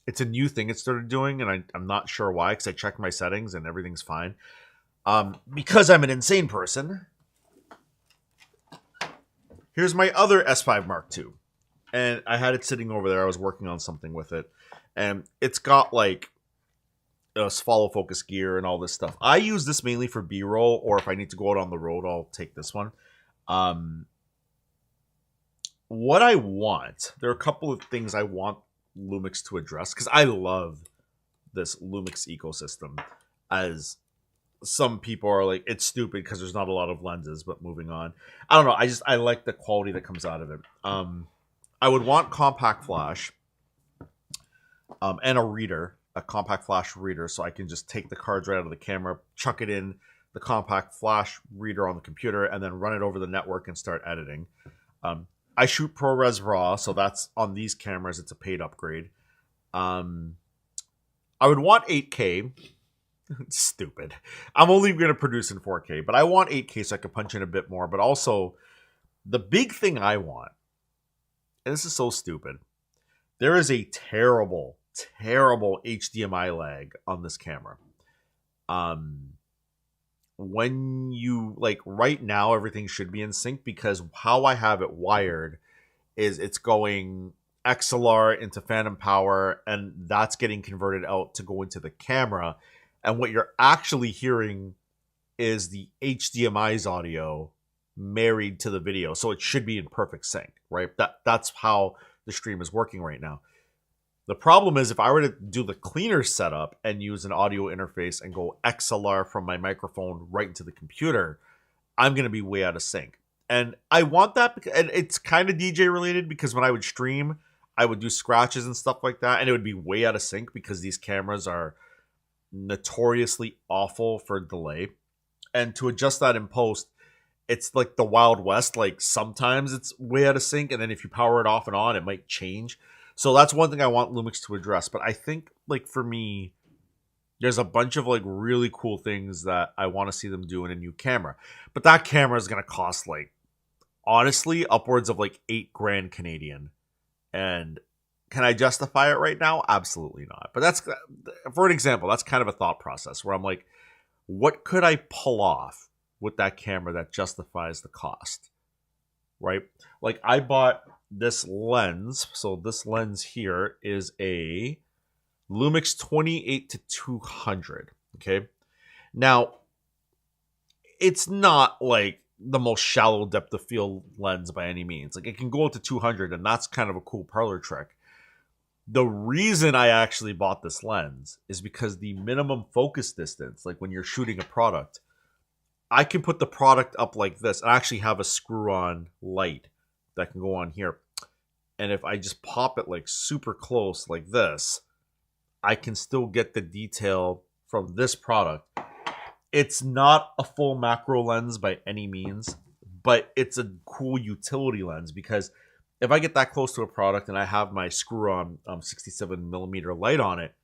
It's a new thing it started doing, and I'm not sure why, because I checked my settings and everything's fine. Because I'm an insane person. Here's my other S5 Mark II. And I had it sitting over there. I was working on something with it. And it's got like follow focus gear and all this stuff. I use this mainly for B-roll, or if I need to go out on the road, I'll take this one. What I want, there are a couple of things I want Lumix to address, because I love this Lumix ecosystem. As some people are like, it's stupid because there's not a lot of lenses, but moving on. I don't know. I like the quality that comes out of it. I would want compact flash and a compact flash reader, so I can just take the cards right out of the camera, chuck it in the compact flash reader on the computer, and then run it over the network and start editing. I shoot ProRes RAW, so that's on these cameras. It's a paid upgrade. I would want 8K. Stupid. I'm only going to produce in 4K, but I want 8K so I can punch in a bit more. But also, the big thing I want and this is so stupid. There is a terrible, terrible HDMI lag on this camera. When you like right now, everything should be in sync because how I have it wired is it's going XLR into phantom power, and that's getting converted out to go into the camera. And what you're actually hearing is the HDMI's audio married to the video, so it should be in perfect sync, right? That's how the stream is working right now. The problem is if I were to do the cleaner setup and use an audio interface and go XLR from my microphone right into the computer, I'm going to be way out of sync. And I want that, and it's kind of DJ related because when I would stream, I would do scratches and stuff like that, and it would be way out of sync because these cameras are notoriously awful for delay. And to adjust that in post, it's like the Wild West. Like sometimes it's way out of sync, and then if you power it off and on, it might change. So that's one thing I want Lumix to address. But I think, like, for me, there's a bunch of, like, really cool things that I want to see them do in a new camera. But that camera is going to cost, like, honestly, upwards of, like, $8,000 Canadian. And can I justify it right now? Absolutely not. But that's, for an example, that's kind of a thought process where I'm like, what could I pull off with that camera that justifies the cost? Right? Like, I bought this lens. So this lens here is a Lumix 28-200. Okay. Now, it's not like the most shallow depth of field lens by any means. Like, it can go up to 200, and that's kind of a cool parlor trick. The reason I actually bought this lens is because the minimum focus distance, like when you're shooting a product, I can put the product up like this. I actually have a screw-on light that can go on here. And if I just pop it like super close like this, I can still get the detail from this product. It's not a full macro lens by any means, but it's a cool utility lens because if I get that close to a product and I have my screw-on 67mm light on it,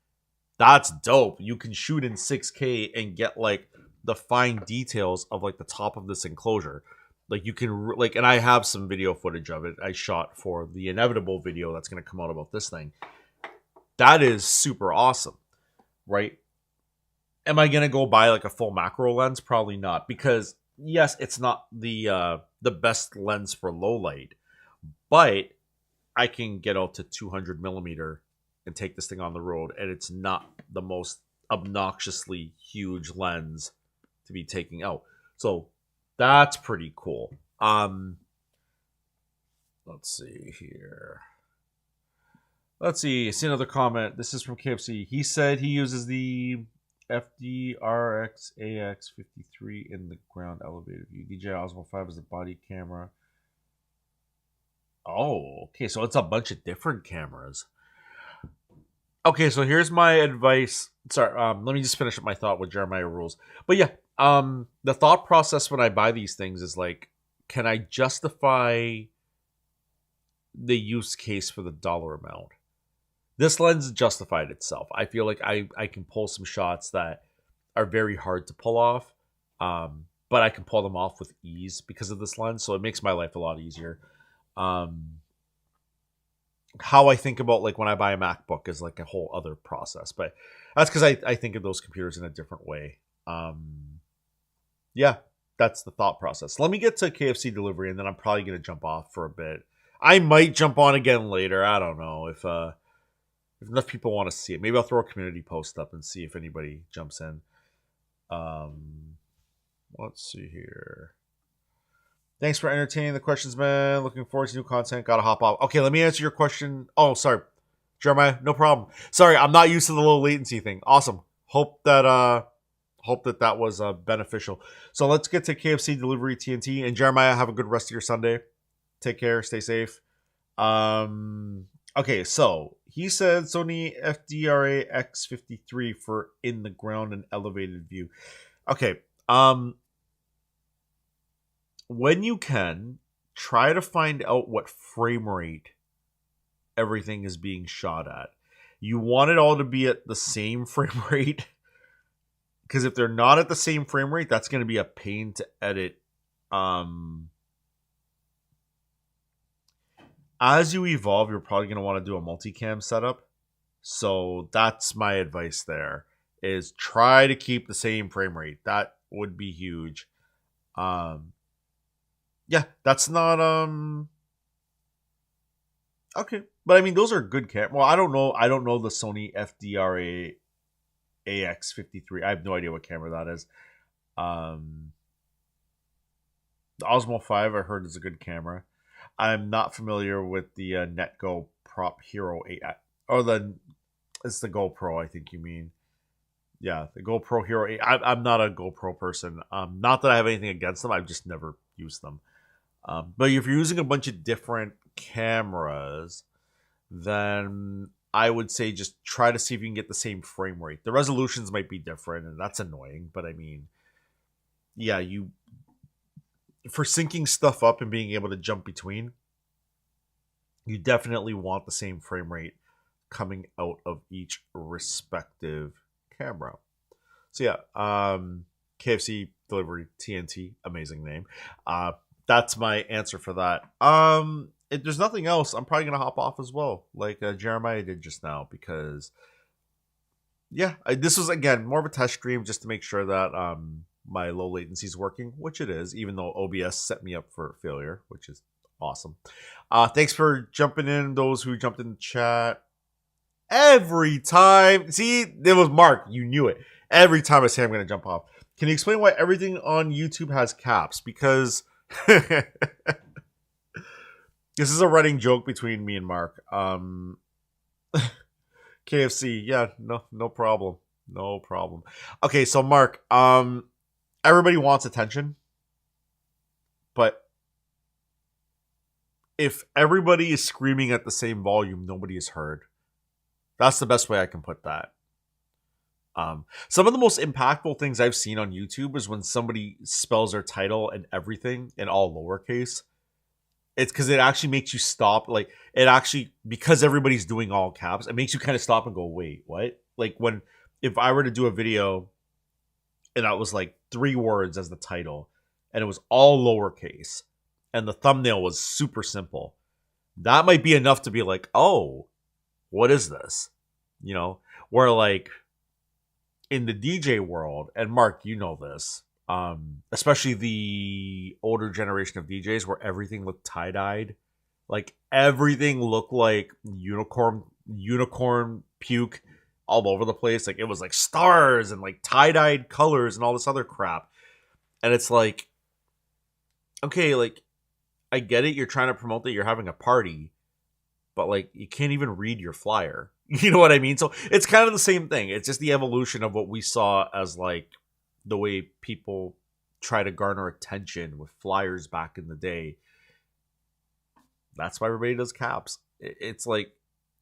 that's dope. You can shoot in 6K and get like the fine details of like the top of this enclosure. Like you can like, and I have some video footage of it I shot for the inevitable video that's going to come out about this thing. That is super awesome, right? Am I going to go buy like a full macro lens? Probably not, because yes, it's not the best lens for low light, but I can get out to 200mm and take this thing on the road, and it's not the most obnoxiously huge lens to be taking out. So that's pretty cool. Let's see here. Let's see. See another comment. This is from KFC. He said he uses the FDRX AX53 in the ground elevated view. DJI Osmo 5 is the body camera. Oh, okay. So it's a bunch of different cameras. Okay, so here's my advice. Sorry, let me just finish up my thought with Jeremiah rules. But yeah, the thought process when I buy these things is like, can I justify the use case for the dollar amount? This lens justified itself. I feel like I can pull some shots that are very hard to pull off, but I can pull them off with ease because of this lens, so it makes my life a lot easier. How I think about like when I buy a MacBook is like a whole other process, but that's because I think of those computers in a different way. Yeah, that's the thought process. Let me get to KFC delivery, and then I'm probably going to jump off for a bit. I might jump on again later. I don't know if enough people want to see it. Maybe I'll throw a community post up and see if anybody jumps in. Let's see here. Thanks for entertaining the questions, man. Looking forward to new content. Gotta hop off. Okay, let me answer your question. Oh, sorry. Jeremiah, no problem. Sorry, I'm not used to the low latency thing. Awesome. Hope that was beneficial. So let's get to KFC delivery TNT. And Jeremiah, have a good rest of your Sunday. Take care. Stay safe. Okay, so he said Sony FDRA X53 for in the ground and elevated view. Okay. When you can, try to find out what frame rate everything is being shot at. You want it all to be at the same frame rate, because if they're not at the same frame rate, that's going to be a pain to edit. as you evolve, you're probably going to want to do a multicam setup. So that's my advice there, is try to keep the same frame rate. That would be huge. Yeah, that's not okay. But I mean, those are good cam. Well, I don't know. I don't know the Sony FDRA AX53. I have no idea what camera that is. The Osmo 5 I heard is a good camera. I'm not familiar with the Netgo Prop Hero 8 or it's the GoPro, I think you mean. Yeah, the GoPro Hero 8. I'm not a GoPro person. Not that I have anything against them. I've just never used them. But if you're using a bunch of different cameras, then I would say just try to see if you can get the same frame rate. The resolutions might be different, and that's annoying. But I mean, yeah, for syncing stuff up and being able to jump between, you definitely want the same frame rate coming out of each respective camera. So yeah, KFC delivery TNT, amazing name. That's my answer for that. If there's nothing else, I'm probably gonna hop off as well, like Jeremiah did just now, because yeah, this was again more of a test stream just to make sure that my low latency is working, which it is, even though OBS set me up for failure, which is awesome. Thanks for jumping in, those who jumped in the chat. Every time, see, it was Mark, you knew it. Every time I say I'm going to jump off. Can you explain why everything on YouTube has caps? Because this is a running joke between me and Mark. KFC, yeah, no problem. No problem. Okay, so Mark, everybody wants attention, but if everybody is screaming at the same volume, nobody is heard. That's the best way I can put that. Some of the most impactful things I've seen on YouTube is when somebody spells their title and everything in all lowercase. It's because it actually makes you stop. Like, it actually, because everybody's doing all caps, it makes you kind of stop and go, wait, what? Like, if I were to do a video and that was like 3 words as the title and it was all lowercase and the thumbnail was super simple, that might be enough to be like, oh, what is this? You know, where like in the DJ world, and Mark, you know this, especially the older generation of DJs where everything looked tie-dyed. Like everything looked like unicorn puke all over the place. Like it was like stars and like tie-dyed colors and all this other crap. And it's like, okay, like I get it, you're trying to promote that you're having a party, but like you can't even read your flyer. You know what I mean? So it's kind of the same thing. It's just the evolution of what we saw as like the way people try to garner attention with flyers back in the day. That's why everybody does caps. It's like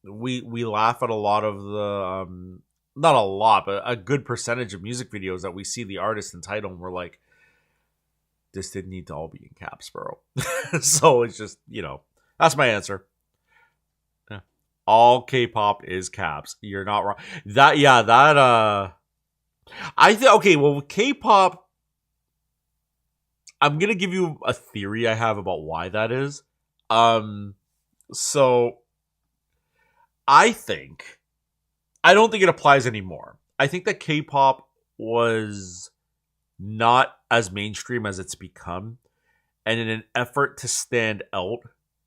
we laugh at a lot of the not a lot, but a good percentage of music videos that we see the artist and title and we're like, this didn't need to all be in caps, bro. So it's just, you know, that's my answer. All K-pop is caps. You're not wrong. I think, okay, well, with K-pop, I'm going to give you a theory I have about why that is. So I don't think it applies anymore. I think that K-pop was not as mainstream as it's become. And in an effort to stand out,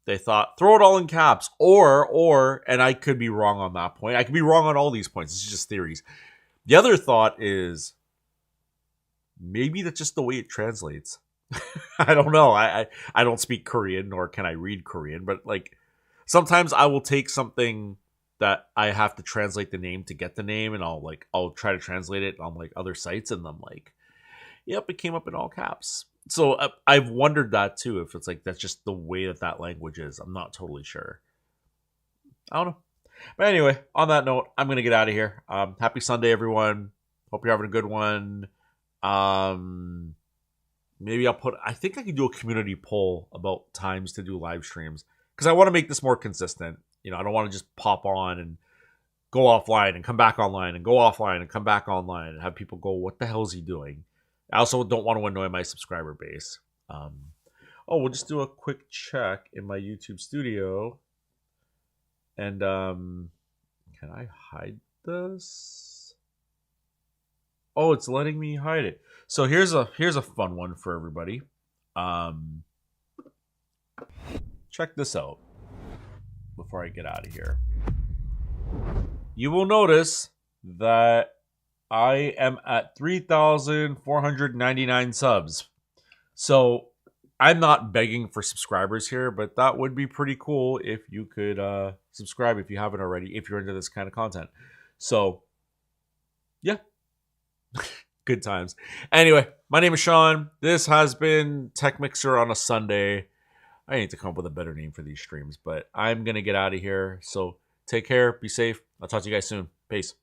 they thought, throw it all in caps. Or, and I could be wrong on that point. I could be wrong on all these points. It's just theories. The other thought is maybe that's just the way it translates. I don't know. I don't speak Korean, nor can I read Korean. But like sometimes I will take something that I have to translate the name to get the name, and I'll try to translate it on like other sites, and I'm like, yep, it came up in all caps. So I've wondered that too, if it's like that's just the way that language is. I'm not totally sure. I don't know. But anyway, on that note, I'm going to get out of here. Happy Sunday, everyone. Hope you're having a good one. Maybe I think I can do a community poll about times to do live streams, because I want to make this more consistent. You know, I don't want to just pop on and go offline and come back online and go offline and come back online and have people go, what the hell is he doing? I also don't want to annoy my subscriber base. We'll just do a quick check in my YouTube studio. And can I hide this? Oh, it's letting me hide it. So here's a fun one for everybody. Check this out before I get out of here. You will notice that I am at 3,499 subs. So I'm not begging for subscribers here, but that would be pretty cool if you could subscribe if you haven't already, if you're into this kind of content. So, yeah, good times. Anyway, my name is Sean. This has been Tech Mixer on a Sunday. I need to come up with a better name for these streams, but I'm going to get out of here. So take care. Be safe. I'll talk to you guys soon. Peace.